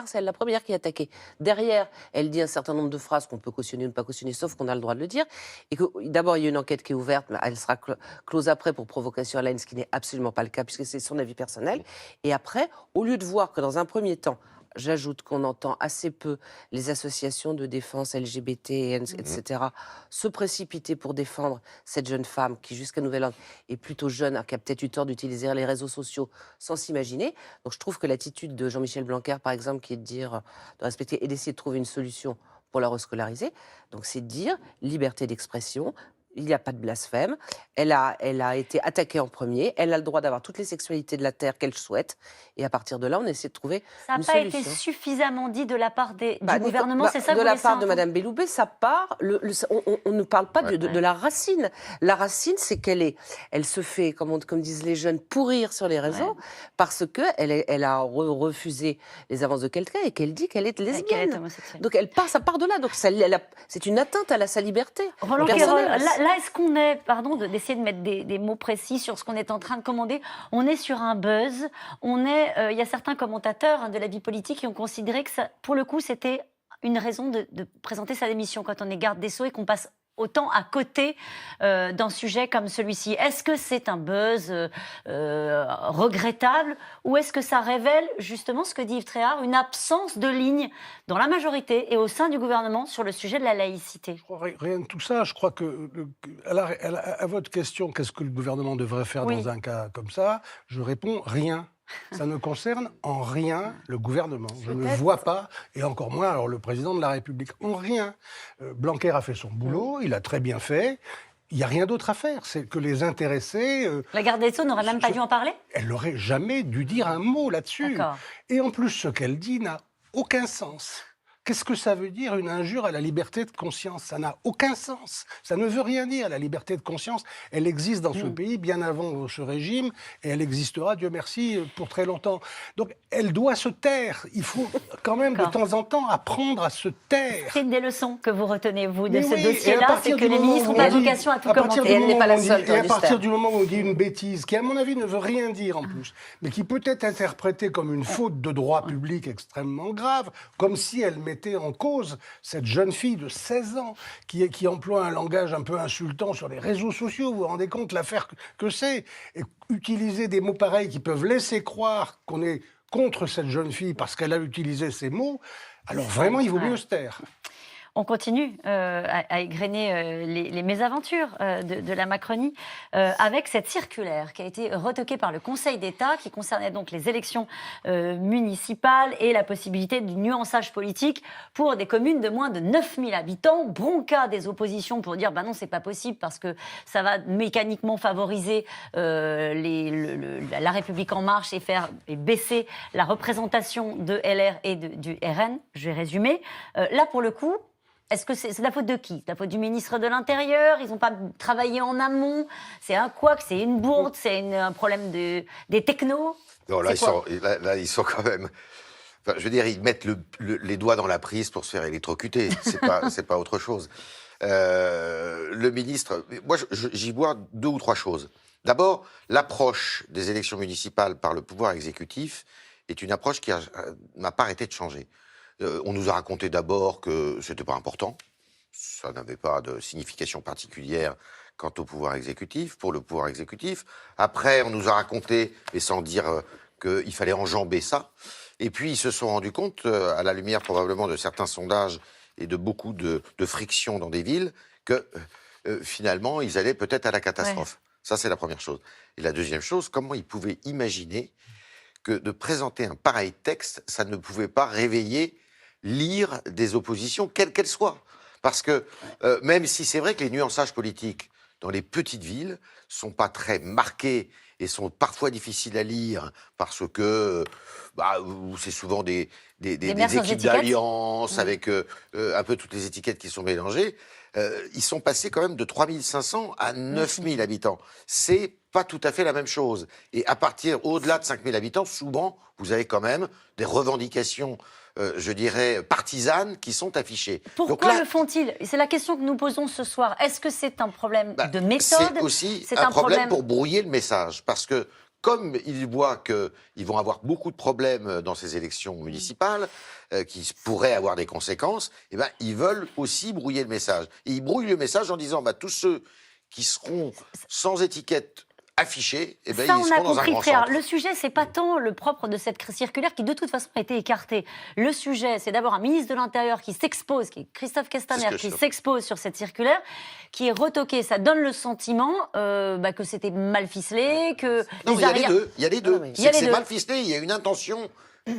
c'est elle la première qui est attaquée. Derrière, elle dit un certain nombre de phrases qu'on peut cautionner ou ne pas cautionner, sauf qu'on a le droit de le dire. Et que d'abord, il y a une enquête qui est ouverte, mais elle sera close après pour provocation à la haine, ce qui n'est absolument pas le cas, puisque c'est son avis personnel. Et après, au lieu de voir que dans un premier temps, j'ajoute qu'on entend assez peu les associations de défense LGBT, etc., se précipiter pour défendre cette jeune femme qui, jusqu'à nouvel ordre, est plutôt jeune, qui a peut-être eu tort d'utiliser les réseaux sociaux sans s'imaginer. Donc je trouve que l'attitude de Jean-Michel Blanquer, par exemple, qui est de dire, de respecter et d'essayer de trouver une solution pour la rescolariser, donc c'est de dire liberté d'expression. Il n'y a pas de blasphème. Elle a été attaquée en premier. Elle a le droit d'avoir toutes les sexualités de la Terre qu'elle souhaite. Et à partir de là, on essaie de trouver une solution. Ça n'a pas été suffisamment dit de la part du gouvernement, c'est ça que de la part de Mme Belloubet, ça part. On ne parle pas de la racine. La racine, c'est elle se fait, comme disent les jeunes, pourrir sur les réseaux parce qu'elle a refusé les avances de quelqu'un et qu'elle dit qu'elle est lesbienne. Donc ça part de là. Donc c'est une atteinte à sa liberté. Roland Quérol, là, est-ce qu'on est, d'essayer de mettre des mots précis sur ce qu'on est en train de commander, on est sur un buzz, il y a certains commentateurs de la vie politique qui ont considéré que ça, pour le coup, c'était une raison de présenter sa démission quand on est garde des Sceaux et qu'on passe autant à côté d'un sujet comme celui-ci. Est-ce que c'est un buzz regrettable ou est-ce que ça révèle justement ce que dit Yves Tréhard, une absence de ligne dans la majorité et au sein du gouvernement sur le sujet de la laïcité? Je crois rien de tout ça. Je crois que, à votre question, qu'est-ce que le gouvernement devrait faire dans un cas comme ça, je réponds rien. Ça ne concerne en rien le gouvernement. Je ne vois pas, et encore moins alors, le président de la République. En rien. Blanquer a fait son boulot, il a très bien fait. Il n'y a rien d'autre à faire. C'est que les intéressés... la garde des Sceaux n'aurait même pas dû en parler? Elle n'aurait jamais dû dire un mot là-dessus. Et en plus, ce qu'elle dit n'a aucun sens. Qu'est-ce que ça veut dire, une injure à la liberté de conscience? Ça n'a aucun sens. Ça ne veut rien dire, la liberté de conscience. Elle existe dans ce pays bien avant ce régime, et elle existera, Dieu merci, pour très longtemps. Donc, elle doit se taire. Il faut quand même, de temps en temps, apprendre à se taire. C'est une des leçons que vous retenez, vous, de ce dossier-là, c'est que les ministres n'ont pas vocation à tout commenter. Et elle n'est pas la seule. Et à partir du moment où on dit une bêtise, qui, à mon avis, ne veut rien dire en plus, mais qui peut être interprétée comme une faute de droit public extrêmement grave, comme si elle mettait en cause cette jeune fille de 16 ans qui emploie un langage un peu insultant sur les réseaux sociaux. Vous vous rendez compte l'affaire que c'est? Et utiliser des mots pareils qui peuvent laisser croire qu'on est contre cette jeune fille parce qu'elle a utilisé ces mots, alors vraiment, il vaut mieux se taire. On continue à égrener les mésaventures de la Macronie avec cette circulaire qui a été retoquée par le Conseil d'État qui concernait donc les élections municipales et la possibilité du nuançage politique pour des communes de moins de 9000 habitants. Bronca des oppositions pour dire non, c'est pas possible parce que ça va mécaniquement favoriser la République En Marche et baisser la représentation de LR et du RN. Je vais résumer. Là, pour le coup, est-ce que c'est la faute de qui? La faute du ministre de l'Intérieur? Ils n'ont pas travaillé en amont? C'est un couac? C'est une bourde? C'est un problème des technos? Non, là, ils sont quand même... Enfin, je veux dire, ils mettent les doigts dans la prise pour se faire électrocuter. C'est pas autre chose. Le ministre... Moi, j'y vois 2 ou 3 choses. D'abord, l'approche des élections municipales par le pouvoir exécutif est une approche qui n'a pas arrêté de changer. On nous a raconté d'abord que c'était pas important, ça n'avait pas de signification particulière quant au pouvoir exécutif, pour le pouvoir exécutif. Après, on nous a raconté, et sans dire qu'il fallait enjamber ça. Et puis, ils se sont rendus compte, à la lumière probablement de certains sondages et de beaucoup de frictions dans des villes, que finalement, ils allaient peut-être à la catastrophe. Ouais. Ça, c'est la première chose. Et la deuxième chose, comment ils pouvaient imaginer que de présenter un pareil texte, ça ne pouvait pas réveiller lire des oppositions, quelles qu'elles soient. Parce que même si c'est vrai que les nuançages politiques dans les petites villes sont pas très marqués et sont parfois difficiles à lire parce que c'est souvent des équipes d'alliance avec un peu toutes les étiquettes qui sont mélangées. Ils sont passés quand même de 3500 à 9000 habitants. C'est pas tout à fait la même chose. Et à partir, au-delà de 5000 habitants, souvent, vous avez quand même des revendications, je dirais, partisanes qui sont affichées. Pourquoi le font-ils? C'est la question que nous posons ce soir. Est-ce que c'est un problème de méthode? C'est aussi un problème pour brouiller le message. Parce que comme ils voient qu'ils vont avoir beaucoup de problèmes dans ces élections municipales, qui pourraient avoir des conséquences, eh ben, ils veulent aussi brouiller le message. Et ils brouillent le message en disant tous ceux qui seront sans étiquette affichés, eh ben, ils seront dans un grand centre. Le sujet, c'est pas tant le propre de cette circulaire qui, de toute façon, a été écartée. Le sujet, c'est d'abord un ministre de l'Intérieur qui s'expose, qui est Christophe Castaner, qui s'expose sur cette circulaire, qui est retoquée. Ça donne le sentiment que c'était mal ficelé, que... Non, il y a les deux. C'est mal ficelé, il y a une intention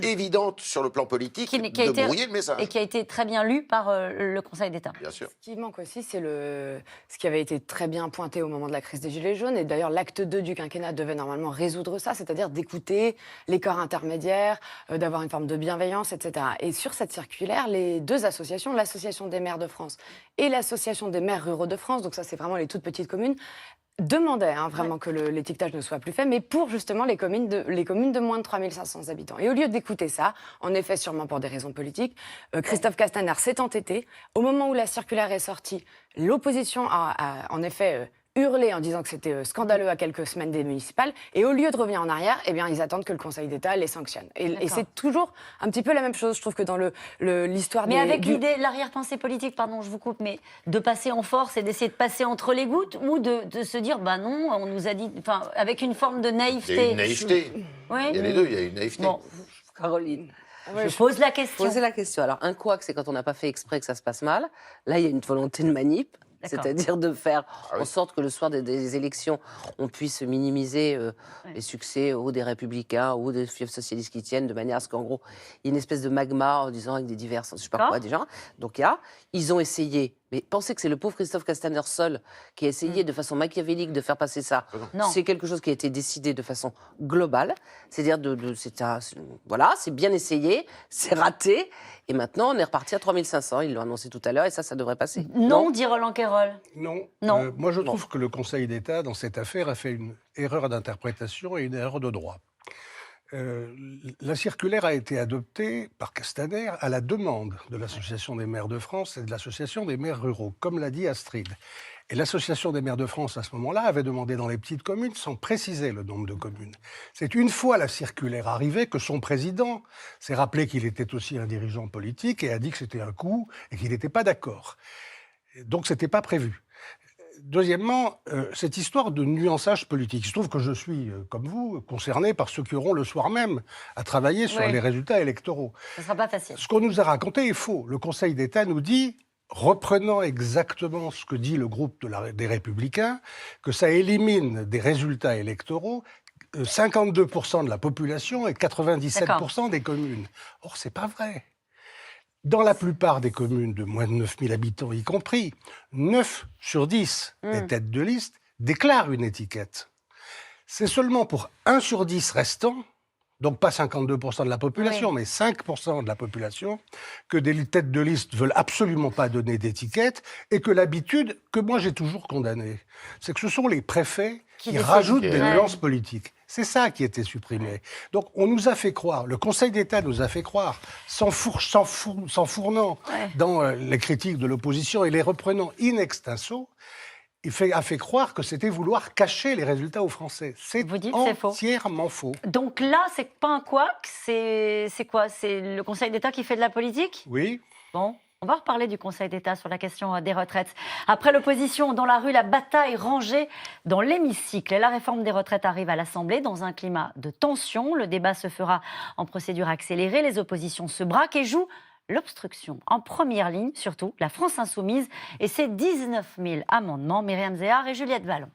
évidente sur le plan politique de brouiller le message. Et qui a été très bien lu par le Conseil d'État. Bien sûr. Ce qui manque aussi, c'est ce qui avait été très bien pointé au moment de la crise des Gilets jaunes. Et d'ailleurs, l'acte 2 du quinquennat devait normalement résoudre ça, c'est-à-dire d'écouter les corps intermédiaires, d'avoir une forme de bienveillance, etc. Et sur cette circulaire, les deux associations, l'Association des maires de France et l'Association des maires ruraux de France, donc ça c'est vraiment les toutes petites communes, demandait vraiment que l'étiquetage ne soit plus fait, mais pour justement les communes de moins de 3500 habitants. Et au lieu d'écouter ça, en effet sûrement pour des raisons politiques, Christophe Castaner s'est entêté. Au moment où la circulaire est sortie, l'opposition a en effet hurlé en disant que c'était scandaleux à quelques semaines des municipales, et au lieu de revenir en arrière, eh bien, ils attendent que le Conseil d'État les sanctionne. Et c'est toujours un petit peu la même chose, je trouve, que dans l'histoire Mais avec l'idée, l'arrière-pensée politique, pardon, je vous coupe, mais de passer en force et d'essayer de passer entre les gouttes, ou de se dire, non, on nous a dit, avec une forme de naïveté. Il y a une naïveté. Oui. Il y a les deux, il y a une naïveté. Bon, Caroline. Je pose la question. Posez la question. Alors, un couac, c'est quand on n'a pas fait exprès que ça se passe mal. Là, il y a une volonté de manip. C'est-à-dire de faire en sorte que le soir des élections, on puisse minimiser les succès ou des Républicains ou des fiefs socialistes qui tiennent, de manière à ce qu'en gros, il y ait une espèce de magma en disant avec des diverses, je ne sais pas quoi déjà. Donc ils ont essayé, mais pensez que c'est le pauvre Christophe Castaner seul qui a essayé de façon machiavélique de faire passer ça. C'est quelque chose qui a été décidé de façon globale, c'est-à-dire c'est bien essayé, c'est raté, et maintenant on est reparti à 3500, ils l'ont annoncé tout à l'heure, et ça devrait passer. Non, dit Roland Querol. Non. Moi, je trouve que le Conseil d'État, dans cette affaire, a fait une erreur d'interprétation et une erreur de droit. La circulaire a été adoptée par Castaner à la demande de l'Association des maires de France et de l'Association des maires ruraux, comme l'a dit Astrid. Et l'Association des maires de France, à ce moment-là, avait demandé dans les petites communes, sans préciser le nombre de communes. C'est une fois la circulaire arrivée que son président s'est rappelé qu'il était aussi un dirigeant politique et a dit que c'était un coup et qu'il n'était pas d'accord. Donc, ce n'était pas prévu. Deuxièmement, cette histoire de nuançage politique. Il se trouve que je suis, comme vous, concerné par ceux qui auront le soir même à travailler sur les résultats électoraux. Ce ne sera pas facile. Ce qu'on nous a raconté est faux. Le Conseil d'État nous dit, reprenant exactement ce que dit le groupe des Républicains, que ça élimine des résultats électoraux 52% de la population et 97% des communes. Or, ce n'est pas vrai. Dans la plupart des communes de moins de 9000 habitants, y compris, 9 sur 10 des têtes de liste déclarent une étiquette. C'est seulement pour 1 sur 10 restants, donc pas 52% de la population, mais 5% de la population, que des têtes de liste veulent absolument pas donner d'étiquette, et que l'habitude, que moi j'ai toujours condamnée, c'est que ce sont les préfets qui rajoutent des nuances politiques. C'est ça qui était supprimé. Donc on nous a fait croire, le Conseil d'État nous a fait croire, s'enfournant dans les critiques de l'opposition et les reprenant in extenso, a fait croire que c'était vouloir cacher les résultats aux Français. C'est entièrement faux. Donc là, c'est pas un couac, c'est quoi? C'est le Conseil d'État qui fait de la politique? Oui. Bon. On va reparler du Conseil d'État sur la question des retraites. Après l'opposition dans la rue, la bataille rangée dans l'hémicycle. Et la réforme des retraites arrive à l'Assemblée dans un climat de tension. Le débat se fera en procédure accélérée. Les oppositions se braquent et jouent l'obstruction. En première ligne, surtout, la France Insoumise et ses 19 000 amendements. Myriam Zéhar et Juliette Vallon.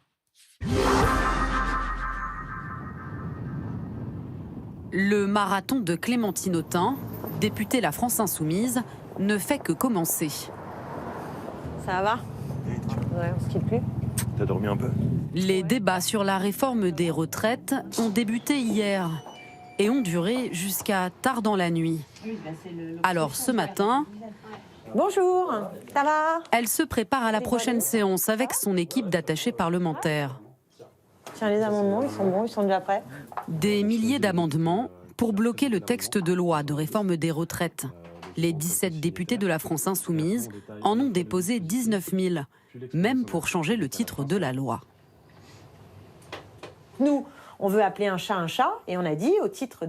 Le marathon de Clémentine Autain. député La France Insoumise, ne fait que commencer. Ça va? Ouais, on se quitte plus. T'as dormi un peu? Les débats sur la réforme des retraites ont débuté hier et ont duré jusqu'à tard dans la nuit. Alors ce matin, bonjour, ça va? elle se prépare à la prochaine séance avec son équipe d'attachés parlementaires. Tiens, les amendements, ils sont bons, ils sont déjà prêts. Des milliers d'amendements pour bloquer le texte de loi de réforme des retraites. Les 17 députés de la France Insoumise en ont déposé 19 000, même pour changer le titre de la loi. Nous, on veut appeler un chat, et on a dit, au titre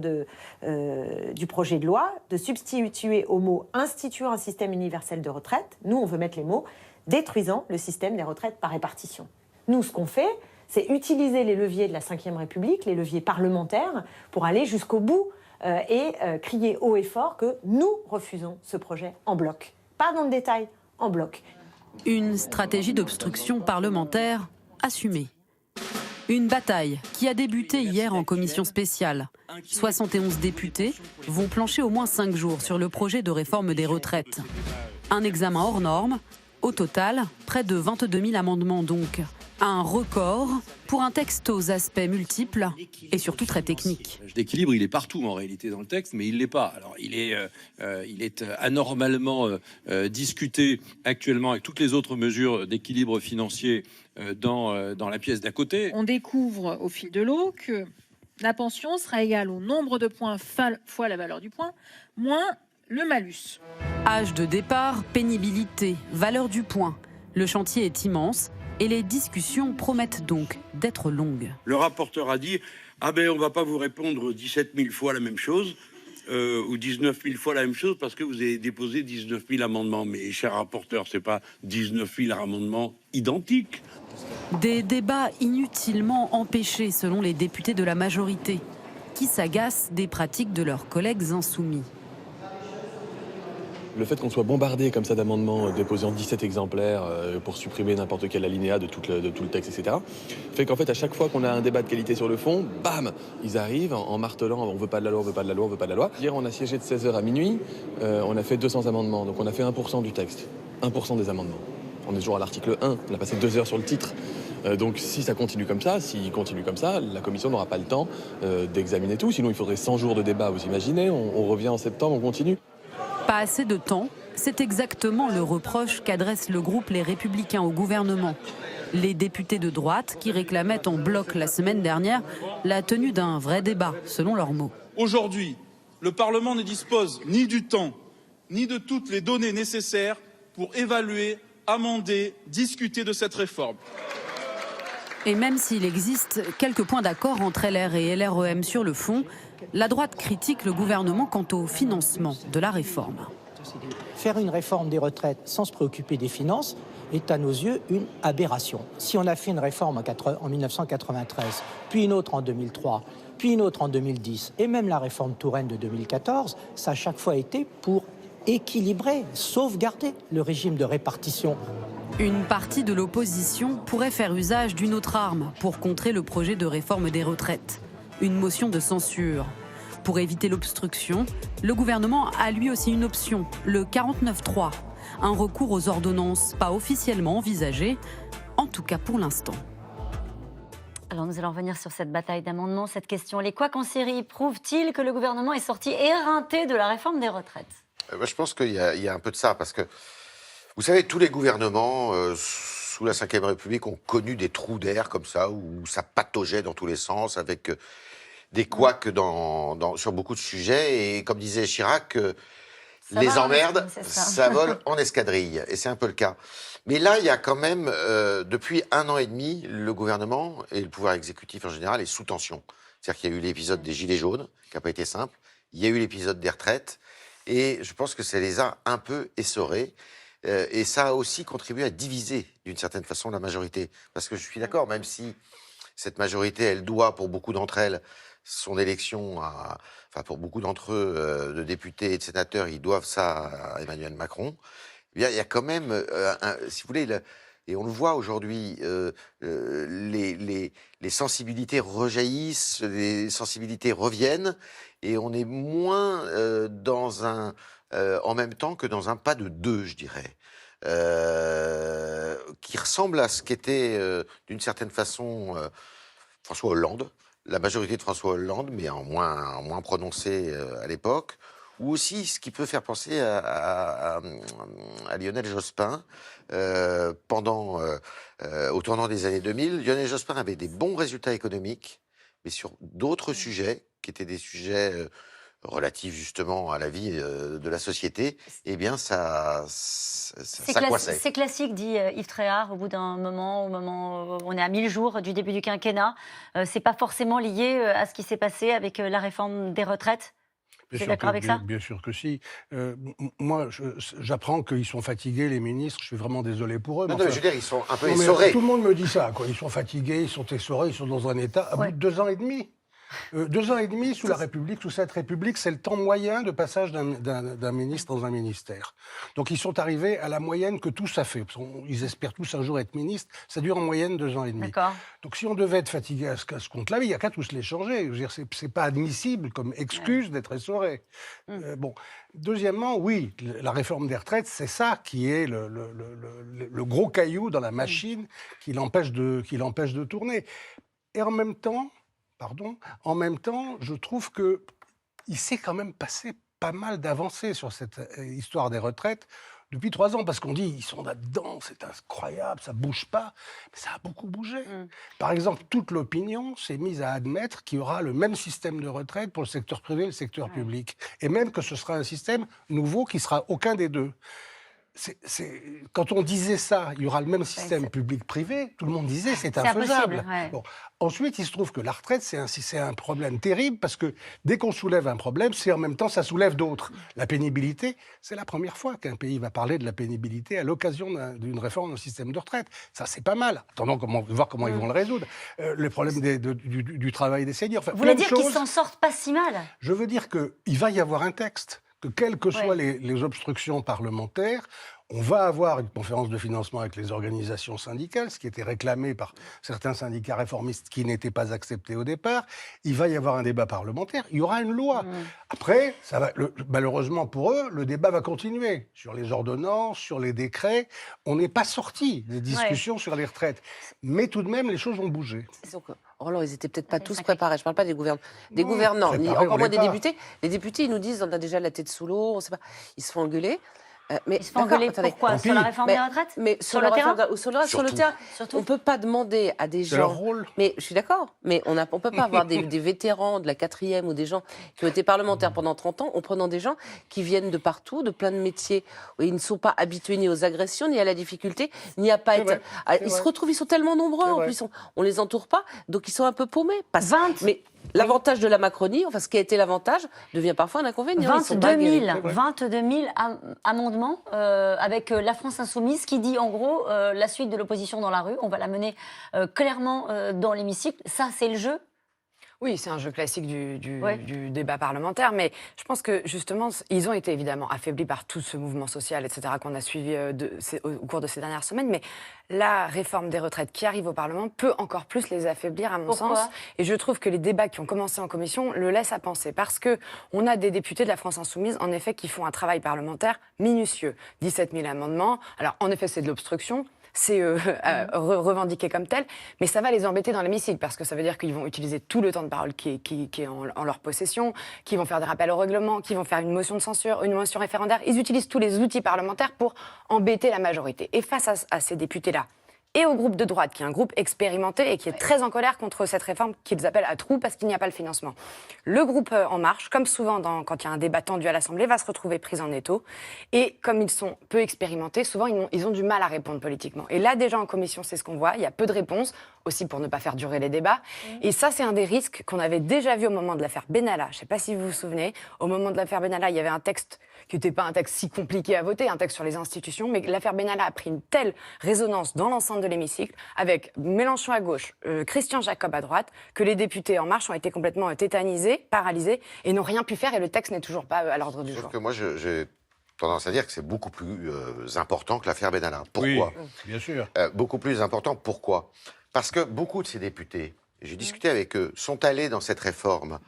du projet de loi, de substituer au mot « instituant un système universel de retraite », nous, on veut mettre les mots « détruisant le système des retraites par répartition ». Nous, ce qu'on fait, c'est utiliser les leviers de la Ve République, les leviers parlementaires, pour aller jusqu'au bout et crier haut et fort que nous refusons ce projet en bloc. Pas dans le détail, en bloc. Une stratégie d'obstruction parlementaire assumée. Une bataille qui a débuté hier en commission spéciale. 71 députés vont plancher au moins 5 jours sur le projet de réforme des retraites. Un examen hors norme. Au total, près de 22 000 amendements donc. Un record pour un texte aux aspects multiples et surtout très techniques. L'équilibre, il est partout en réalité dans le texte, mais il ne l'est pas. Alors, il est anormalement discuté actuellement avec toutes les autres mesures d'équilibre financier dans la pièce d'à côté. On découvre au fil de l'eau que la pension sera égale au nombre de points fois la valeur du point, moins le malus. Âge de départ, pénibilité, valeur du point. Le chantier est immense et les discussions promettent donc d'être longues. Le rapporteur a dit « Ah ben on va pas vous répondre 17 000 fois la même chose ou 19 000 fois la même chose parce que vous avez déposé 19 000 amendements. » Mais cher rapporteur, c'est pas 19 000 amendements identiques. Des débats inutilement empêchés selon les députés de la majorité, qui s'agacent des pratiques de leurs collègues insoumis. Le fait qu'on soit bombardé comme ça d'amendements déposés en 17 exemplaires pour supprimer n'importe quel alinéa de tout le texte, etc., fait qu'en fait, à chaque fois qu'on a un débat de qualité sur le fond, bam, ils arrivent en martelant « on veut pas de la loi, on veut pas de la loi, on veut pas de la loi ». Hier, on a siégé de 16h à minuit, on a fait 200 amendements, donc on a fait 1% du texte, 1% des amendements. On est toujours à l'article 1, on a passé 2 heures sur le titre. Donc si ça continue comme ça, la commission n'aura pas le temps d'examiner tout, sinon il faudrait 100 jours de débat, vous imaginez, on revient en septembre, on continue. Pas assez de temps, c'est exactement le reproche qu'adresse le groupe Les Républicains au gouvernement. Les députés de droite qui réclamaient en bloc la semaine dernière la tenue d'un vrai débat, selon leurs mots. Aujourd'hui, le Parlement ne dispose ni du temps, ni de toutes les données nécessaires pour évaluer, amender, discuter de cette réforme. Et même s'il existe quelques points d'accord entre LR et LREM sur le fond, la droite critique le gouvernement quant au financement de la réforme. Faire une réforme des retraites sans se préoccuper des finances est à nos yeux une aberration. Si on a fait une réforme en 1993, puis une autre en 2003, puis une autre en 2010, et même la réforme Touraine de 2014, ça a chaque fois été pour équilibrer, sauvegarder le régime de répartition. Une partie de l'opposition pourrait faire usage d'une autre arme pour contrer le projet de réforme des retraites. Une motion de censure. Pour éviter l'obstruction, le gouvernement a lui aussi une option, le 49.3. Un recours aux ordonnances pas officiellement envisagé, en tout cas pour l'instant. Alors nous allons revenir sur cette bataille d'amendements, cette question. Les couacs en série prouvent-ils que le gouvernement est sorti éreinté de la réforme des retraites ? Je pense qu'il y a un peu de ça, parce que, vous savez, tous les gouvernements sous la Ve République ont connu des trous d'air comme ça, où ça pataugeait dans tous les sens, avec des couacs sur beaucoup de sujets. Et comme disait Chirac, les emmerdes, ça vole en escadrille. Et c'est un peu le cas. Mais là, il y a quand même, depuis 1 an et demi, le gouvernement et le pouvoir exécutif en général est sous tension. C'est-à-dire qu'il y a eu l'épisode des Gilets jaunes, qui n'a pas été simple. Il y a eu l'épisode des retraites. Et je pense que ça les a un peu essorés. Et ça a aussi contribué à diviser, d'une certaine façon, la majorité. Parce que je suis d'accord, même si cette majorité, elle doit, pour beaucoup d'entre elles, son élection pour beaucoup d'entre eux, de députés et de sénateurs, ils doivent ça à Emmanuel Macron. Eh bien, il y a quand même, si vous voulez, Et on le voit aujourd'hui, les sensibilités rejaillissent, les sensibilités reviennent, et on est moins en même temps que dans un pas de deux, je dirais. Qui ressemble à ce qu'était, d'une certaine façon, François Hollande, la majorité de François Hollande, mais en moins prononcé à l'époque, ou aussi ce qui peut faire penser à Lionel Jospin au tournant des années 2000. Lionel Jospin avait des bons résultats économiques, mais sur d'autres sujets, qui étaient des sujets relatifs justement à la vie de la société, eh bien ça coinçait. C'est classique, dit Yves Tréhard, au bout d'un moment, on est à 1000 jours du début du quinquennat. C'est pas forcément lié à ce qui s'est passé avec la réforme des retraites. Vous êtes d'accord avec ça ? Bien sûr que si. Moi, j'apprends qu'ils sont fatigués, les ministres. Je suis vraiment désolé pour eux. Non, je veux dire, ils sont un peu essorés. Tout le monde me dit ça, quoi. Ils sont fatigués, ils sont essorés, ils sont dans un état à bout de 2 ans et demi. 2 ans et demi sous la République, sous cette République, c'est le temps moyen de passage d'un ministre dans un ministère. Donc ils sont arrivés à la moyenne que tout ça fait. Ils espèrent tous un jour être ministres. Ça dure en moyenne 2 ans et demi. Donc si on devait être fatigué à ce compte-là, il n'y a qu'à tous les changer. Je veux dire, c'est pas admissible comme excuse d'être essoré. Bon. Deuxièmement, oui, la réforme des retraites, c'est ça qui est le gros caillou dans la machine qui l'empêche de tourner. Et en même temps, je trouve qu'il s'est quand même passé pas mal d'avancées sur cette histoire des retraites depuis 3 ans, parce qu'on dit ils sont là-dedans, c'est incroyable, ça bouge pas, mais ça a beaucoup bougé. Par exemple, toute l'opinion s'est mise à admettre qu'il y aura le même système de retraite pour le secteur privé et le secteur public, et même que ce sera un système nouveau qui sera aucun des deux. Quand on disait ça, il y aura le même système public-privé, tout le monde disait c'est infaisable. Bon. Ensuite, il se trouve que la retraite, c'est un problème terrible, parce que dès qu'on soulève un problème, c'est en même temps, ça soulève d'autres. La pénibilité, c'est la première fois qu'un pays va parler de la pénibilité à l'occasion d'une réforme d'un système de retraite. Ça, c'est pas mal. Attendons de voir comment ils vont le résoudre. Le problème du travail des seniors. Enfin, vous voulez dire qu'ils s'en sortent pas si mal ? Je veux dire qu'il va y avoir un texte, que quelles que soient les obstructions parlementaires, on va avoir une conférence de financement avec les organisations syndicales, ce qui était réclamé par certains syndicats réformistes qui n'étaient pas acceptés au départ. Il va y avoir un débat parlementaire, il y aura une loi. Après, malheureusement pour eux, le débat va continuer sur les ordonnances, sur les décrets. On n'est pas sorti des discussions sur les retraites. Mais tout de même, les choses ont bougé. Roland, ils n'étaient peut-être pas tous préparés. Je ne parle pas des gouvernants, ni encore moins des députés. Les députés, ils nous disent, on a déjà la tête sous l'eau, on sait pas. Ils se font engueuler. Mais ils se font engueuler pourquoi ? Sur la réforme des retraites ? Mais sur le terrain ? Sur le terrain. On ne peut pas demander à des gens... C'est leur rôle. Mais je suis d'accord. Mais on ne peut pas avoir des vétérans de la 4e ou des gens qui ont été parlementaires pendant 30 ans en prenant des gens qui viennent de partout, de plein de métiers où ils ne sont pas habitués ni aux agressions, ni à la difficulté, ni à pas être... Ils se retrouvent, ils sont tellement nombreux, en plus, on ne les entoure pas, donc ils sont un peu paumés. Mais l'avantage de la Macronie, enfin ce qui a été l'avantage, devient parfois un inconvénient. 22 000 amendements avec la France Insoumise qui dit en gros la suite de l'opposition dans la rue, on va la mener clairement dans l'hémicycle. Ça, c'est le jeu ? Oui, c'est un jeu classique du débat parlementaire, mais je pense que justement, ils ont été évidemment affaiblis par tout ce mouvement social, etc., qu'on a suivi au cours de ces dernières semaines, mais la réforme des retraites qui arrive au Parlement peut encore plus les affaiblir, à mon sens. Et je trouve que les débats qui ont commencé en commission le laissent à penser, parce qu'on a des députés de la France Insoumise, en effet, qui font un travail parlementaire minutieux. 17 000 amendements, alors en effet, c'est de l'obstruction, c'est revendiqué comme tel, mais ça va les embêter dans l'hémicycle, parce que ça veut dire qu'ils vont utiliser tout le temps de parole qui est en leur possession, qu'ils vont faire des rappels au règlement, qu'ils vont faire une motion de censure, une motion référendaire. Ils utilisent tous les outils parlementaires pour embêter la majorité. Et face à ces députés-là, et au groupe de droite, qui est un groupe expérimenté et qui est très en colère contre cette réforme qu'ils appellent à trous parce qu'il n'y a pas le financement. Le groupe En Marche, comme souvent quand il y a un débat tendu à l'Assemblée, va se retrouver pris en étau. Et comme ils sont peu expérimentés, souvent ils ont du mal à répondre politiquement. Et là, déjà en commission, c'est ce qu'on voit. Il y a peu de réponses, aussi pour ne pas faire durer les débats. Et ça, c'est un des risques qu'on avait déjà vu au moment de l'affaire Benalla. Je ne sais pas si vous vous souvenez. Au moment de l'affaire Benalla, il y avait un texte qui n'était pas un texte si compliqué à voter, un texte sur les institutions, mais l'affaire Benalla a pris une telle résonance dans l'ensemble de l'hémicycle, avec Mélenchon à gauche, Christian Jacob à droite, que les députés En Marche ont été complètement tétanisés, paralysés, et n'ont rien pu faire, et le texte n'est toujours pas à l'ordre du jour. Que moi, j'ai tendance à dire que c'est beaucoup plus important que l'affaire Benalla. Pourquoi? Oui, bien sûr. Beaucoup plus important, pourquoi? Parce que beaucoup de ces députés, j'ai discuté avec eux, sont allés dans cette réforme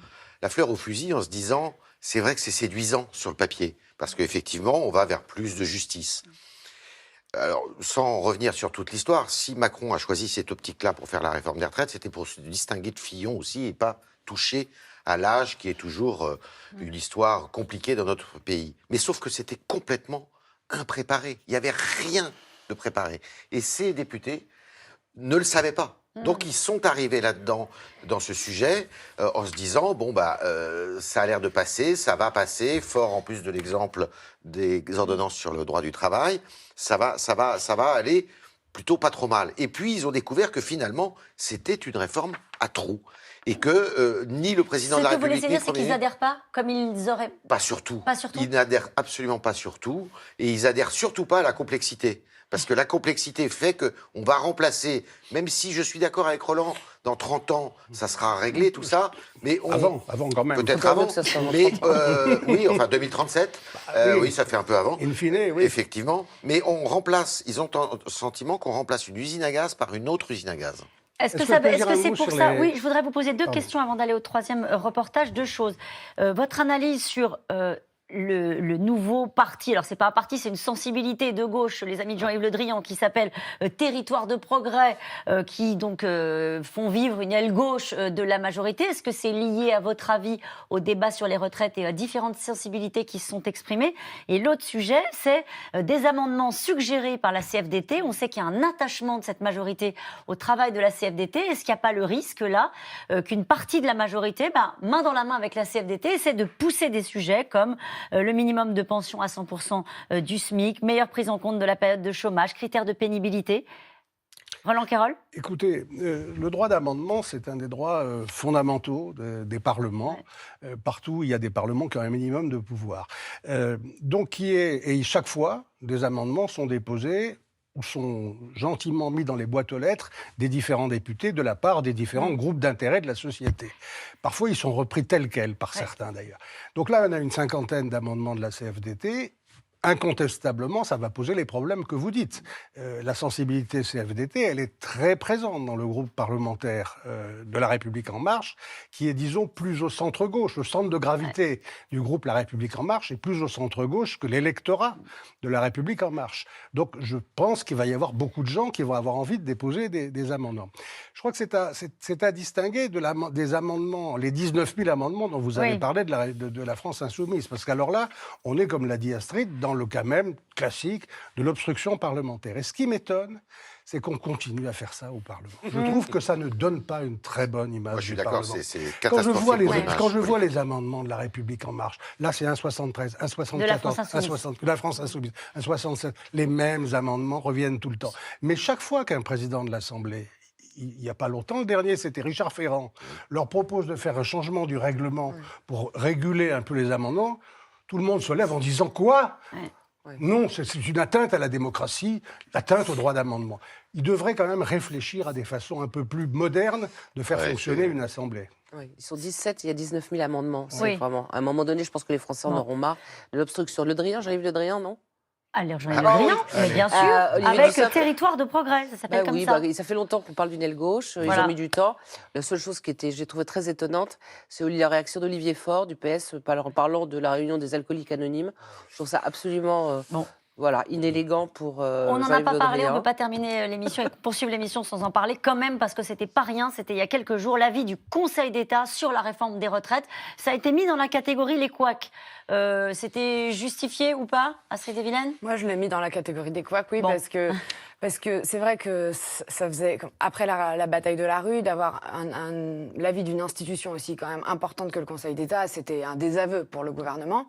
la fleur au fusil en se disant, c'est vrai que c'est séduisant sur le papier, parce qu'effectivement, on va vers plus de justice. Alors, sans revenir sur toute l'histoire, si Macron a choisi cette optique-là pour faire la réforme des retraites, c'était pour se distinguer de Fillon aussi et pas toucher à l'âge qui est toujours une histoire compliquée dans notre pays. Mais sauf que c'était complètement impréparé. Il n'y avait rien de préparé. Et ces députés ne le savaient pas. Donc ils sont arrivés là-dedans, dans ce sujet, en se disant, bon, ça a l'air de passer, ça va passer, fort en plus de l'exemple des ordonnances sur le droit du travail, ça va aller plutôt pas trop mal. Et puis ils ont découvert que finalement, c'était une réforme à trous. Et que ni le président de la République, ni le Premier ministre... Ce que vous laissez dire, c'est qu'ils n'adhèrent pas, comme ils auraient... Pas surtout. Pas surtout. Ils n'adhèrent absolument pas surtout. Et ils adhèrent surtout pas à la complexité. Parce que la complexité fait qu'on va remplacer, même si je suis d'accord avec Roland, dans 30 ans, ça sera réglé, tout ça. Mais avant quand même. Peut-être avant. Mais oui, enfin 2037. Oui, ça fait un peu avant. In fine, oui. Effectivement. Mais on remplace, ils ont le sentiment qu'on remplace une usine à gaz par une autre usine à gaz. Est-ce que c'est pour ça? Oui, je voudrais vous poser deux questions avant d'aller au troisième reportage. Deux choses. Votre analyse sur le nouveau parti, alors c'est pas un parti, c'est une sensibilité de gauche, les amis de Jean-Yves Le Drian, qui s'appelle Territoire de Progrès, qui donc font vivre une aile gauche de la majorité. Est-ce que c'est lié, à votre avis, au débat sur les retraites et à différentes sensibilités qui se sont exprimées? Et l'autre sujet, c'est des amendements suggérés par la CFDT. On sait qu'il y a un attachement de cette majorité au travail de la CFDT. Est-ce qu'il n'y a pas le risque, là, qu'une partie de la majorité, main dans la main avec la CFDT, essaie de pousser des sujets comme le minimum de pension à 100% du SMIC, meilleure prise en compte de la période de chômage, critères de pénibilité? Roland Quérol? Écoutez, le droit d'amendement, c'est un des droits fondamentaux des parlements. Ouais. Partout, il y a des parlements qui ont un minimum de pouvoir. Et chaque fois, des amendements sont déposés ou sont gentiment mis dans les boîtes aux lettres des différents députés de la part des différents groupes d'intérêt de la société. Parfois, ils sont repris tels quels, par certains d'ailleurs. Donc là, on a une 50aine d'amendements de la CFDT. Incontestablement, ça va poser les problèmes que vous dites. La sensibilité CFDT, elle est très présente dans le groupe parlementaire de La République En Marche, qui est, disons, plus au centre-gauche. Le centre de gravité du groupe La République En Marche est plus au centre-gauche que l'électorat de La République En Marche. Donc, je pense qu'il va y avoir beaucoup de gens qui vont avoir envie de déposer des amendements. Je crois que c'est à distinguer des amendements, les 19 000 amendements dont vous avez parlé de la France Insoumise. Parce qu'alors là, on est, comme l'a dit Astrid, dans le cas même classique de l'obstruction parlementaire. Et ce qui m'étonne, c'est qu'on continue à faire ça au Parlement. Je trouve que ça ne donne pas une très bonne image du Parlement. Moi, je suis d'accord, c'est catastrophique. Quand je vois les amendements de La République En Marche, là, c'est 1,73, 1,74, de la France Insoumise, 1,67. Les mêmes amendements reviennent tout le temps. Mais chaque fois qu'un président de l'Assemblée, il n'y a pas longtemps, le dernier, c'était Richard Ferrand, leur propose de faire un changement du règlement pour réguler un peu les amendements, tout le monde se lève en disant quoi ? Non, c'est une atteinte à la démocratie, atteinte au droit d'amendement. Il devrait quand même réfléchir à des façons un peu plus modernes de faire fonctionner une assemblée. Oui, ils sont 17, il y a 19 000 amendements. C'est vraiment, à un moment donné, je pense que les Français en auront marre de l'obstruction. Le Drian, Jean-Yves Le Drian, non? Alors, Jean-Yves Le Drian, mais bien sûr, avec Territoire de Progrès, ça s'appelle comme ça. Ça fait longtemps qu'on parle d'une aile gauche, ils ont mis du temps. La seule chose j'ai trouvé très étonnante, c'est la réaction d'Olivier Faure, du PS, en parlant de la réunion des alcooliques anonymes. Je trouve ça absolument... inélégant pour on n'en a pas parlé, on ne peut pas terminer l'émission et poursuivre l'émission sans en parler quand même, parce que c'était pas rien, c'était il y a quelques jours, l'avis du Conseil d'État sur la réforme des retraites. Ça a été mis dans la catégorie les couacs. C'était justifié ou pas, Astrid de Villene? Moi, je l'ai mis dans la catégorie des couacs, oui, parce que c'est vrai que ça faisait, après la bataille de la rue, d'avoir l'avis d'une institution aussi quand même importante que le Conseil d'État, c'était un désaveu pour le gouvernement.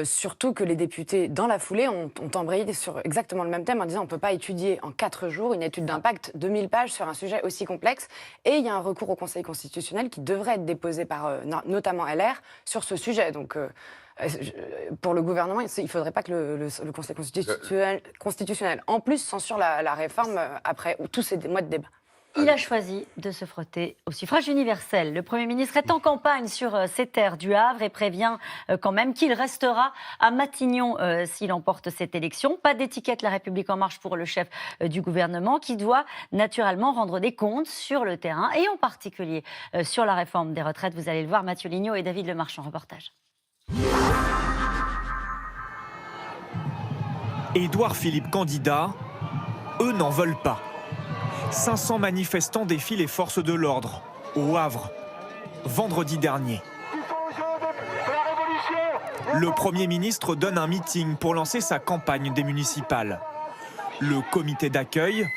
Surtout que les députés, dans la foulée, ont embrayé sur exactement le même thème en disant on ne peut pas étudier en 4 jours une étude d'impact, 2000 pages sur un sujet aussi complexe. Et il y a un recours au Conseil constitutionnel qui devrait être déposé par notamment LR sur ce sujet. Donc, pour le gouvernement, il ne faudrait pas que le Conseil constitutionnel, en plus, censure la réforme après tous ces mois de débat. Il a choisi de se frotter au suffrage universel. Le Premier ministre est en campagne sur ces terres du Havre et prévient quand même qu'il restera à Matignon s'il emporte cette élection. Pas d'étiquette La République En Marche pour le chef du gouvernement qui doit naturellement rendre des comptes sur le terrain et en particulier sur la réforme des retraites. Vous allez le voir, Mathieu Lignot et David Lemarchand, reportage. Édouard Philippe candidat, eux n'en veulent pas. 500 manifestants défient les forces de l'ordre au Havre, vendredi dernier. Le Premier ministre donne un meeting pour lancer sa campagne des municipales. Le comité d'accueil,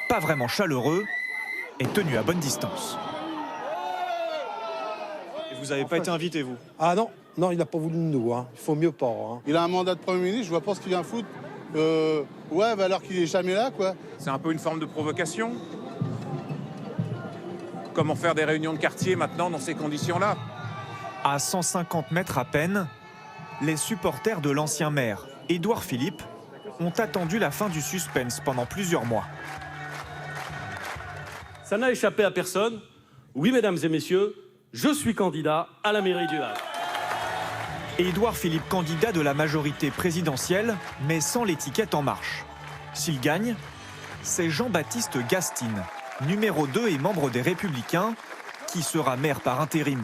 pas vraiment chaleureux, est tenu à bonne distance. Et vous n'avez pas été invité, vous? Ah non, non, il n'a pas voulu de nous, hein. Il faut mieux pas. Hein. Il a un mandat de Premier ministre, je vois pas ce qu'il vient foutre. Ouais, bah alors qu'il est jamais là, quoi. C'est un peu une forme de provocation. Comment faire des réunions de quartier maintenant dans ces conditions-là? À 150 mètres à peine, les supporters de l'ancien maire, Édouard Philippe, ont attendu la fin du suspense pendant plusieurs mois. Ça n'a échappé à personne. Oui, mesdames et messieurs, je suis candidat à la mairie du Havre. Édouard Philippe candidat de la majorité présidentielle, mais sans l'étiquette En Marche. S'il gagne, c'est Jean-Baptiste Gastine, numéro 2 et membre des Républicains, qui sera maire par intérim.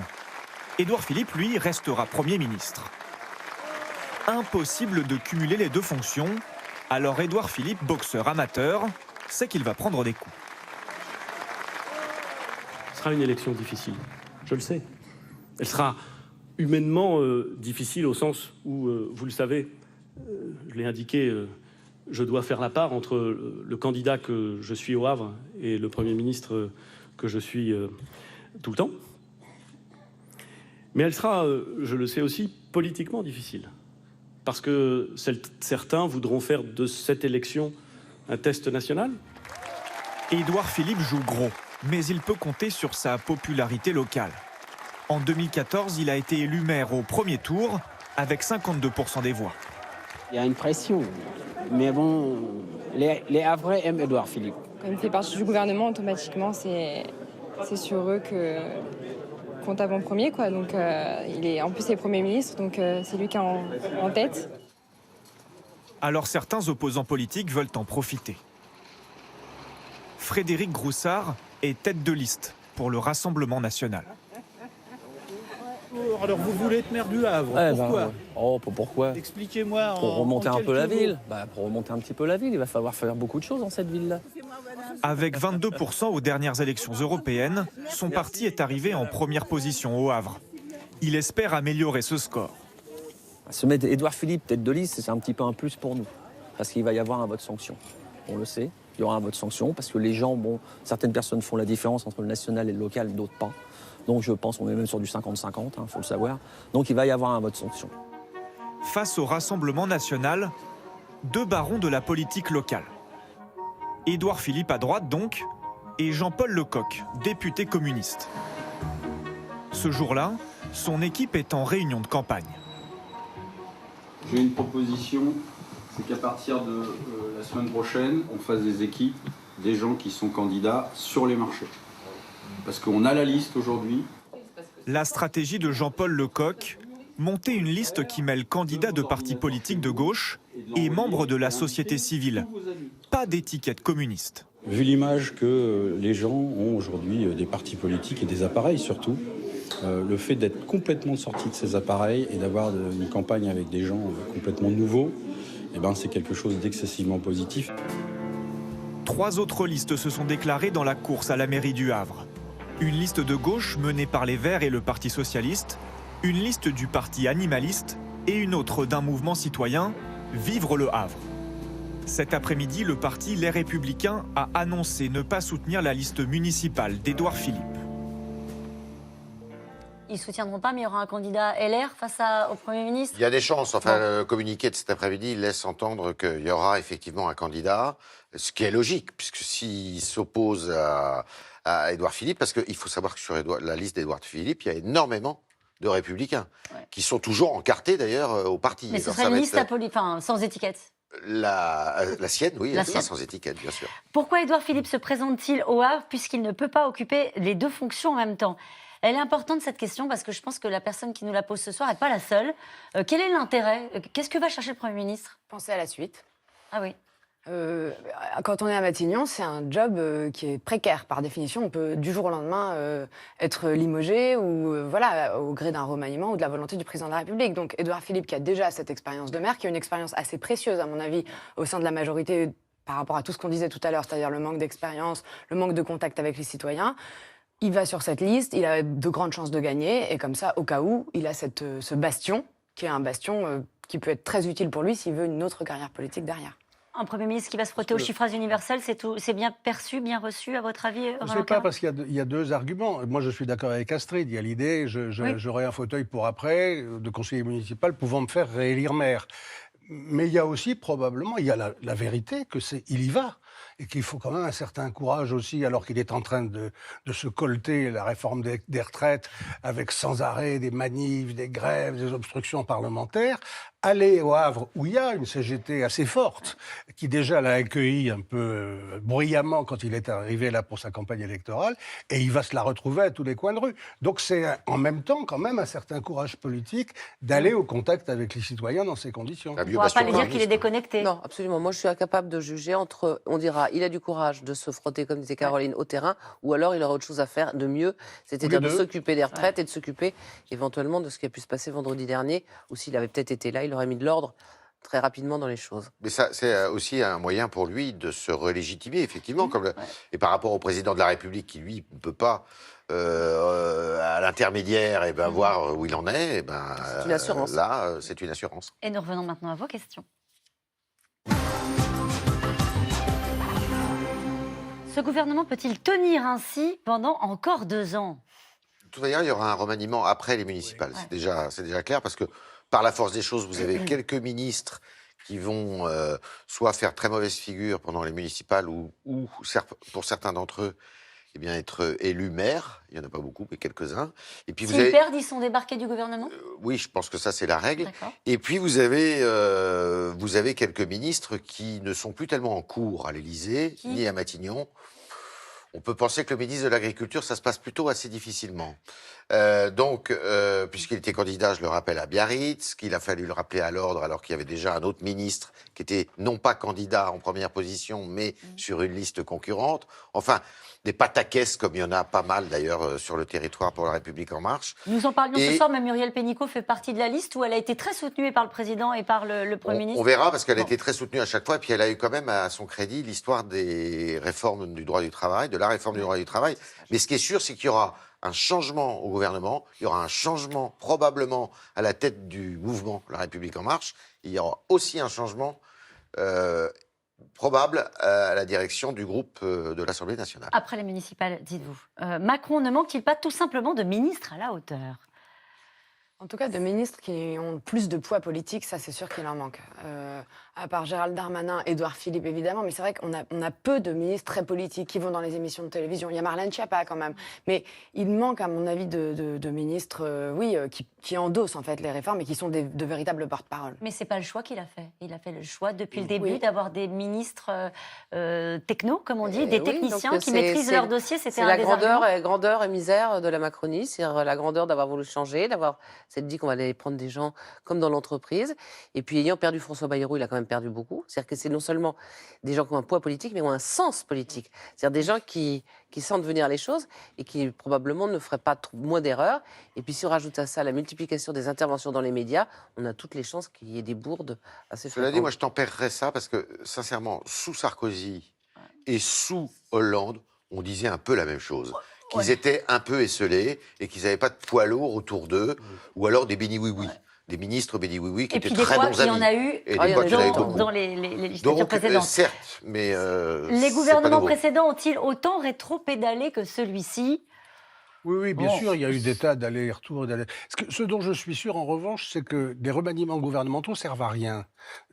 Édouard Philippe, lui, restera Premier ministre. Impossible de cumuler les deux fonctions, alors Édouard Philippe, boxeur amateur, sait qu'il va prendre des coups. Ce sera une élection difficile, je le sais. Elle sera humainement difficile au sens où, vous le savez, je l'ai indiqué, je dois faire la part entre le candidat que je suis au Havre et le Premier ministre que je suis tout le temps. Mais elle sera, je le sais aussi, politiquement difficile. Parce que certains voudront faire de cette élection un test national. Édouard Philippe joue gros, mais il peut compter sur sa popularité locale. En 2014, il a été élu maire au premier tour avec 52% des voix. Il y a une pression, mais bon, les Havrais aiment Édouard Philippe. Quand il fait partie du gouvernement, automatiquement, c'est sur eux qu'on tape en premier, quoi. Donc, en plus, il est Premier ministre, donc c'est lui qui est en tête. Alors certains opposants politiques veulent en profiter. Frédéric Groussard est tête de liste pour le Rassemblement national. Alors vous voulez être maire du Havre, pourquoi? Pourquoi? Expliquez-moi. Pour remonter un peu la ville. Pour remonter un petit peu la ville, il va falloir faire beaucoup de choses dans cette ville-là. Avec 22% aux dernières élections européennes, son parti est arrivé en première position au Havre. Il espère améliorer ce score. Se mettre Édouard Philippe tête de liste, c'est un petit peu un plus pour nous. Parce qu'il va y avoir un vote sanction. On le sait, il y aura un vote sanction parce que les gens, certaines personnes font la différence entre le national et le local, d'autres pas. Donc je pense qu'on est même sur du 50-50, faut le savoir. Donc il va y avoir un vote sanction. Face au Rassemblement national, deux barons de la politique locale. Édouard Philippe à droite donc, et Jean-Paul Lecoq, député communiste. Ce jour-là, son équipe est en réunion de campagne. J'ai une proposition, c'est qu'à partir de la semaine prochaine, on fasse des équipes, des gens qui sont candidats sur les marchés. Parce qu'on a la liste aujourd'hui. La stratégie de Jean-Paul Lecoq, monter une liste qui mêle candidats de partis politiques de gauche et membres de la société civile. Pas d'étiquette communiste. Vu l'image que les gens ont aujourd'hui des partis politiques et des appareils surtout, le fait d'être complètement sorti de ces appareils et d'avoir une campagne avec des gens complètement nouveaux, c'est quelque chose d'excessivement positif. 3 autres listes se sont déclarées dans la course à la mairie du Havre. Une liste de gauche menée par les Verts et le Parti socialiste, une liste du Parti animaliste et une autre d'un mouvement citoyen, Vivre le Havre. Cet après-midi, le parti Les Républicains a annoncé ne pas soutenir la liste municipale d'Édouard Philippe. Ils ne soutiendront pas, mais il y aura un candidat LR face au Premier ministre? Il y a des chances. Enfin, le communiqué de cet après-midi laisse entendre qu'il y aura effectivement un candidat, ce qui est logique, puisque s'il s'oppose à Édouard Philippe, parce qu'il faut savoir que sur la liste d'Édouard Philippe, il y a énormément de Républicains, qui sont toujours encartés d'ailleurs au parti. Mais ce serait une liste sans étiquette? La sienne, oui, La elle sera sienne. sans étiquette, bien sûr. Pourquoi Édouard Philippe se présente-t-il au Havre puisqu'il ne peut pas occuper les deux fonctions en même temps? Elle est importante cette question parce que je pense que la personne qui nous la pose ce soir n'est pas la seule. Quel est l'intérêt? Qu'est-ce que va chercher le Premier ministre? Pensez à la suite. Ah oui. Quand on est à Matignon, c'est un job qui est précaire par définition. On peut du jour au lendemain être limogé ou voilà, au gré d'un remaniement ou de la volonté du président de la République. Donc Édouard Philippe, qui a déjà cette expérience de maire, qui a une expérience assez précieuse à mon avis au sein de la majorité par rapport à tout ce qu'on disait tout à l'heure, c'est-à-dire le manque d'expérience, le manque de contact avec les citoyens. Il va sur cette liste, il a de grandes chances de gagner et comme ça, au cas où, il a ce bastion qui est un bastion qui peut être très utile pour lui s'il veut une autre carrière politique derrière. Un Premier ministre qui va se frotter au chiffrage universel, c'est bien perçu, bien reçu, à votre avis? Je ne sais pas, parce qu'il y a deux arguments. Moi, je suis d'accord avec Astrid. Il y a l'idée, j'aurai un fauteuil pour après, de conseiller municipal, pouvant me faire réélire maire. Mais il y a aussi, probablement, il y a la vérité, il y va. Et qu'il faut quand même un certain courage aussi, alors qu'il est en train de se colter la réforme des retraites, avec sans arrêt des manifs, des grèves, des obstructions parlementaires, aller au Havre, où il y a une CGT assez forte, qui déjà l'a accueilli un peu bruyamment quand il est arrivé là pour sa campagne électorale, et il va se la retrouver à tous les coins de rue. Donc c'est en même temps quand même un certain courage politique d'aller au contact avec les citoyens dans ces conditions. On ne pourra pas lui dire qu'il est déconnecté. Non, absolument. Moi, je suis incapable de juger entre, on dira, il a du courage de se frotter, comme disait Caroline, au terrain, ou alors il aura autre chose à faire de mieux, c'est-à-dire de s'occuper des retraites et de s'occuper éventuellement de ce qui a pu se passer vendredi dernier, ou s'il avait peut-être été là, il aurait mis de l'ordre très rapidement dans les choses. Mais ça, c'est aussi un moyen pour lui de se relégitimer, effectivement. Et par rapport au président de la République, qui, lui, ne peut pas, à l'intermédiaire, voir où il en est, c'est une assurance. Là, c'est une assurance. Et nous revenons maintenant à vos questions. Ce gouvernement peut-il tenir ainsi pendant encore 2 ans? De toute manière, il y aura un remaniement après les municipales. Oui. C'est déjà clair, parce que par la force des choses, vous avez quelques ministres qui vont soit faire très mauvaise figure pendant les municipales ou pour certains d'entre eux, être élus maires. Il n'y en a pas beaucoup, mais quelques-uns. Et puis S'ils perdent, ils sont débarqués du gouvernement? Oui, je pense que ça, c'est la règle. Et puis, vous avez quelques ministres qui ne sont plus tellement en cours à l'Élysée, ni à Matignon. On peut penser que le ministre de l'Agriculture, ça se passe plutôt assez difficilement. Puisqu'il était candidat, je le rappelle, à Biarritz, qu'il a fallu le rappeler à l'ordre alors qu'il y avait déjà un autre ministre qui était non pas candidat en première position, mais sur une liste concurrente. Enfin, des pataquès, comme il y en a pas mal d'ailleurs sur le territoire pour La République En Marche. Nous en parlions ce soir, mais Muriel Pénicaud fait partie de la liste où elle a été très soutenue par le président et par le Premier ministre. On verra, parce qu'elle a été très soutenue à chaque fois, et puis elle a eu quand même à son crédit l'histoire des réformes du droit du travail, de la réforme du droit du travail. Mais ce qui est sûr, c'est qu'il y aura un changement au gouvernement, il y aura un changement probablement à la tête du mouvement La République En Marche, et il y aura aussi un changement probable à la direction du groupe de l'Assemblée nationale. Après les municipales, dites-vous, Macron ne manque-t-il pas tout simplement de ministres à la hauteur? En tout cas, de ministres qui ont plus de poids politique, ça c'est sûr qu'il en manque. À part Gérald Darmanin, Édouard Philippe évidemment, mais c'est vrai qu'on a peu de ministres très politiques qui vont dans les émissions de télévision. Il y a Marlène Schiappa quand même. Mais il manque à mon avis de ministres qui endossent en fait les réformes et qui sont de véritables porte-parole. Mais c'est pas le choix qu'il a fait. Il a fait le choix depuis le début d'avoir des ministres techno, comme on dit, des techniciens qui maîtrisent leur dossier. C'était un des arguments. La grandeur et misère de la Macronie, c'est la grandeur d'avoir voulu changer, d'avoir s'être dit qu'on allait prendre des gens comme dans l'entreprise. Et puis ayant perdu François Bayrou, il a quand même perdu beaucoup. C'est-à-dire que c'est non seulement des gens qui ont un poids politique, mais qui ont un sens politique. C'est-à-dire des gens qui sentent venir les choses et qui probablement ne feraient pas moins d'erreurs. Et puis si on rajoute à ça la multiplication des interventions dans les médias, on a toutes les chances qu'il y ait des bourdes assez fréquentes. Cela dit, moi je tempérerais ça parce que sincèrement, sous Sarkozy et sous Hollande, on disait un peu la même chose. Qu'ils étaient un peu esselés et qu'ils n'avaient pas de poids lourd autour d'eux, ou alors des béni-oui-oui. Des ministres béni-oui-oui qui étaient très bons amis. Et puis des fois, il y en a eu dans les législatures précédentes. Certes, mais les gouvernements précédents ont-ils autant rétro-pédalé que celui-ci? Oui, bien sûr, il y a eu des tas d'allers-retours. Ce dont je suis sûr, en revanche, c'est que des remaniements gouvernementaux servent à rien.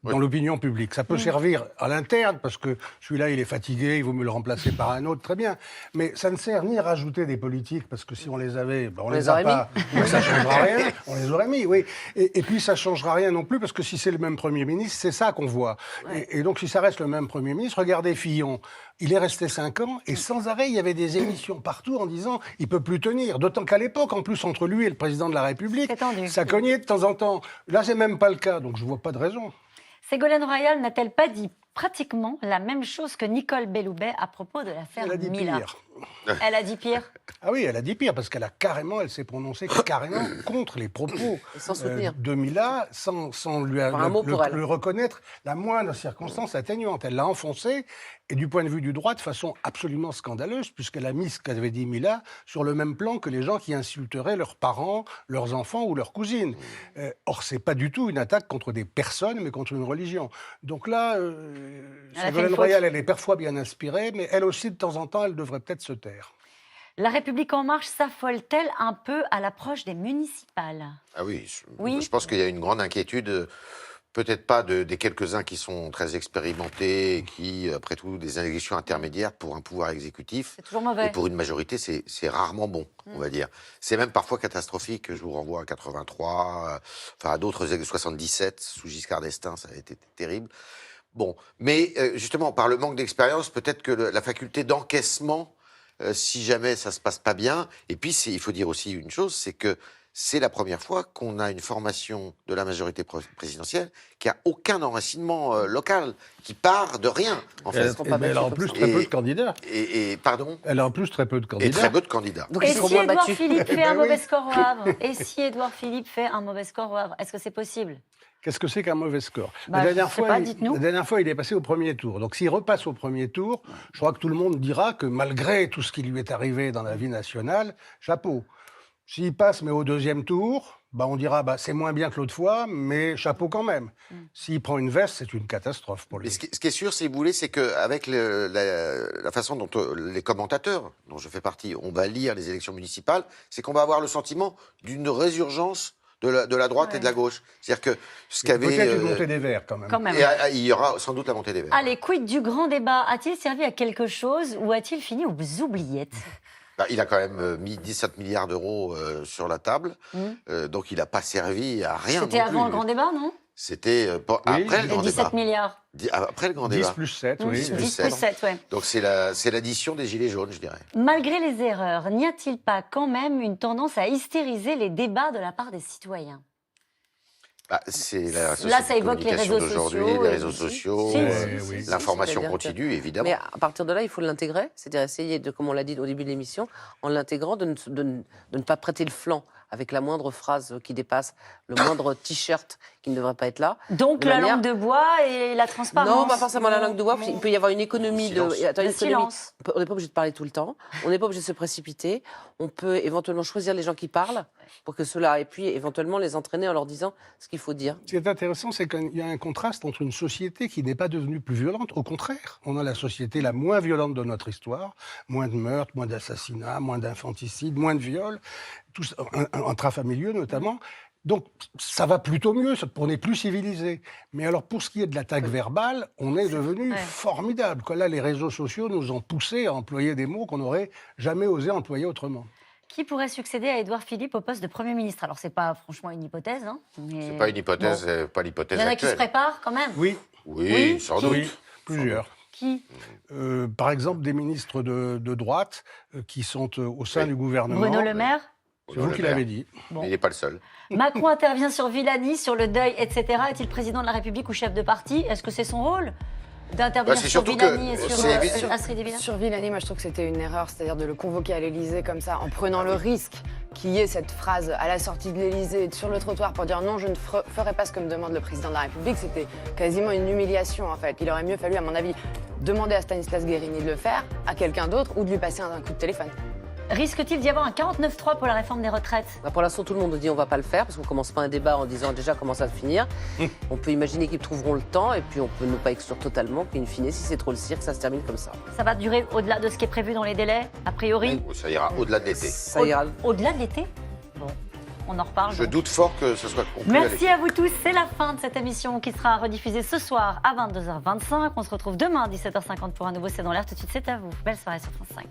dans l'opinion publique. Ça peut servir à l'interne, parce que celui-là, il est fatigué, il vaut mieux le remplacer par un autre, très bien. Mais ça ne sert ni à rajouter des politiques, parce que si on les avait, on les a pas, donc ça ne changera rien, on les aurait mis, oui. Et puis ça ne changera rien non plus, parce que si c'est le même Premier ministre, c'est ça qu'on voit. Ouais. Et donc si ça reste le même Premier ministre, regardez Fillon, il est resté 5 ans, et sans arrêt, il y avait des émissions partout en disant « il ne peut plus tenir ». D'autant qu'à l'époque, en plus, entre lui et le président de la République, ça cognait de temps en temps. Là, c'est même pas le cas, donc je ne vois pas de raison. Ségolène Royal n'a-t-elle pas dit pratiquement la même chose que Nicole Belloubet à propos de l'affaire Mila? Elle a dit pire. Ah oui, elle a dit pire, parce qu'elle s'est prononcée carrément contre les propos de Mila, sans lui reconnaître la moindre circonstance atténuante. Elle l'a enfoncé, et du point de vue du droit, de façon absolument scandaleuse, puisqu'elle a mis ce qu'avait dit Mila sur le même plan que les gens qui insulteraient leurs parents, leurs enfants ou leurs cousines. Or, c'est pas du tout une attaque contre des personnes, mais contre une religion. Donc là, Ségolène Royal, elle est parfois bien inspirée, mais elle aussi, de temps en temps, elle devrait peut-être se taire. La République En Marche s'affole-t-elle un peu à l'approche des municipales? Ah oui, je pense qu'il y a une grande inquiétude, peut-être pas des quelques-uns qui sont très expérimentés, et qui, après tout, des élections intermédiaires pour un pouvoir exécutif. C'est toujours mauvais. Et pour une majorité, c'est rarement bon, on va dire. C'est même parfois catastrophique. Je vous renvoie à 83, à d'autres, 77, sous Giscard d'Estaing, ça a été terrible. Bon, mais justement, par le manque d'expérience, peut-être que la faculté d'encaissement, si jamais ça se passe pas bien, et puis il faut dire aussi une chose, c'est que c'est la première fois qu'on a une formation de la majorité présidentielle qui a aucun enracinement local, qui part de rien, en fait. Mais elle a en plus très peu de candidats. Pardon ? Elle a en plus très peu de candidats. Et très peu de candidats. Donc, et si Édouard Philippe fait un mauvais score au Havre ? Et si Édouard Philippe fait un mauvais score au Havre ? Est-ce que c'est possible ? Qu'est-ce que c'est qu'un mauvais score ? La dernière fois, il est passé au premier tour. Donc, s'il repasse au premier tour, je crois que tout le monde dira que malgré tout ce qui lui est arrivé dans la vie nationale, chapeau. S'il passe, mais au deuxième tour, on dira c'est moins bien que l'autre fois, mais chapeau quand même. S'il prend une veste, c'est une catastrophe pour lui. Mais ce qui est sûr, si vous voulez, c'est qu'avec la façon dont les commentateurs, dont je fais partie, on va lire les élections municipales, c'est qu'on va avoir le sentiment d'une résurgence de la droite et de la gauche. C'est-à-dire que ce qu'avait... Peut-être une montée des Verts, quand même. Et il y aura sans doute la montée des Verts. Allez, quid du grand débat ? A-t-il servi à quelque chose ou a-t-il fini aux oubliettes ? Il a quand même mis 17 milliards d'euros sur la table, donc il n'a pas servi à rien. C'était avant le grand débat, non ? C'était après le grand 17 débat. milliards. Après le grand débat. 10 plus 7, oui. 10 plus 7, oui. Donc c'est l'addition des gilets jaunes, je dirais. Malgré les erreurs, n'y a-t-il pas quand même une tendance à hystériser les débats de la part des citoyens ? C'est la Là, ça évoque les réseaux d'aujourd'hui, sociaux. Les réseaux sociaux, l'information continue, évidemment. Mais à partir de là, il faut l'intégrer, c'est-à-dire essayer, comme on l'a dit au début de l'émission, en l'intégrant, de ne pas prêter le flanc avec la moindre phrase qui dépasse, le moindre t-shirt qui ne devrait pas être là. Donc la langue de bois et la transparence. Non, pas forcément la langue de bois. Il peut y avoir une économie de silence. On n'est pas obligé de parler tout le temps. On n'est pas obligé de se précipiter. On peut éventuellement choisir les gens qui parlent pour que cela, et puis éventuellement les entraîner en leur disant ce qu'il faut dire. Ce qui est intéressant, c'est qu'il y a un contraste entre une société qui n'est pas devenue plus violente. Au contraire, on a la société la moins violente de notre histoire. Moins de meurtres, moins d'assassinats, moins d'infanticides, moins de viols, tous intrafamilieux notamment. Donc, ça va plutôt mieux, on est plus civilisé. Mais alors, pour ce qui est de l'attaque verbale, on est devenu formidable. Là, les réseaux sociaux nous ont poussés à employer des mots qu'on n'aurait jamais osé employer autrement. Qui pourrait succéder à Édouard Philippe au poste de Premier ministre ? Alors, c'est pas franchement une hypothèse, hein, mais... C'est pas une hypothèse, pas l'hypothèse actuelle. Il y en a actuelle. qui se préparent, quand même ? Oui, sans doute. Oui, plusieurs. Qui ? Par exemple, des ministres de droite qui sont au sein du gouvernement. Bruno Le Maire ? C'est vous qui l'avez dit. Bon. Il n'est pas le seul. Macron intervient sur Villani, sur le deuil, etc. Est-il président de la République ou chef de parti ? Est-ce que c'est son rôle d'intervenir sur Villani et sur Astrid Villani ? Sur Villani, moi je trouve que c'était une erreur, c'est-à-dire de le convoquer à l'Élysée comme ça, en prenant le risque qu'il y ait cette phrase à la sortie de l'Élysée, sur le trottoir, pour dire non, je ne ferai pas ce que me demande le président de la République. C'était quasiment une humiliation en fait. Il aurait mieux fallu, à mon avis, demander à Stanislas Guerini de le faire, à quelqu'un d'autre, ou de lui passer un coup de téléphone. Risque-t-il d'y avoir un 49-3 pour la réforme des retraites ? Pour l'instant, tout le monde dit on ne va pas le faire, parce qu'on ne commence pas un débat en disant déjà comment ça va finir. On peut imaginer qu'ils trouveront le temps, et puis on peut ne pas exclure totalement qu'in fine, si c'est trop le cirque, ça se termine comme ça. Ça va durer au-delà de ce qui est prévu dans les délais, a priori ? Ça ira au-delà de l'été. Ça ira. Au-delà de l'été ? Bon. On en reparle. Je doute fort que ce soit conclu. Merci à vous tous. C'est la fin de cette émission qui sera rediffusée ce soir à 22h25. On se retrouve demain à 17h50 pour un nouveau C'est dans l'air. Tout de suite, c'est à vous. Belle soirée sur France 5.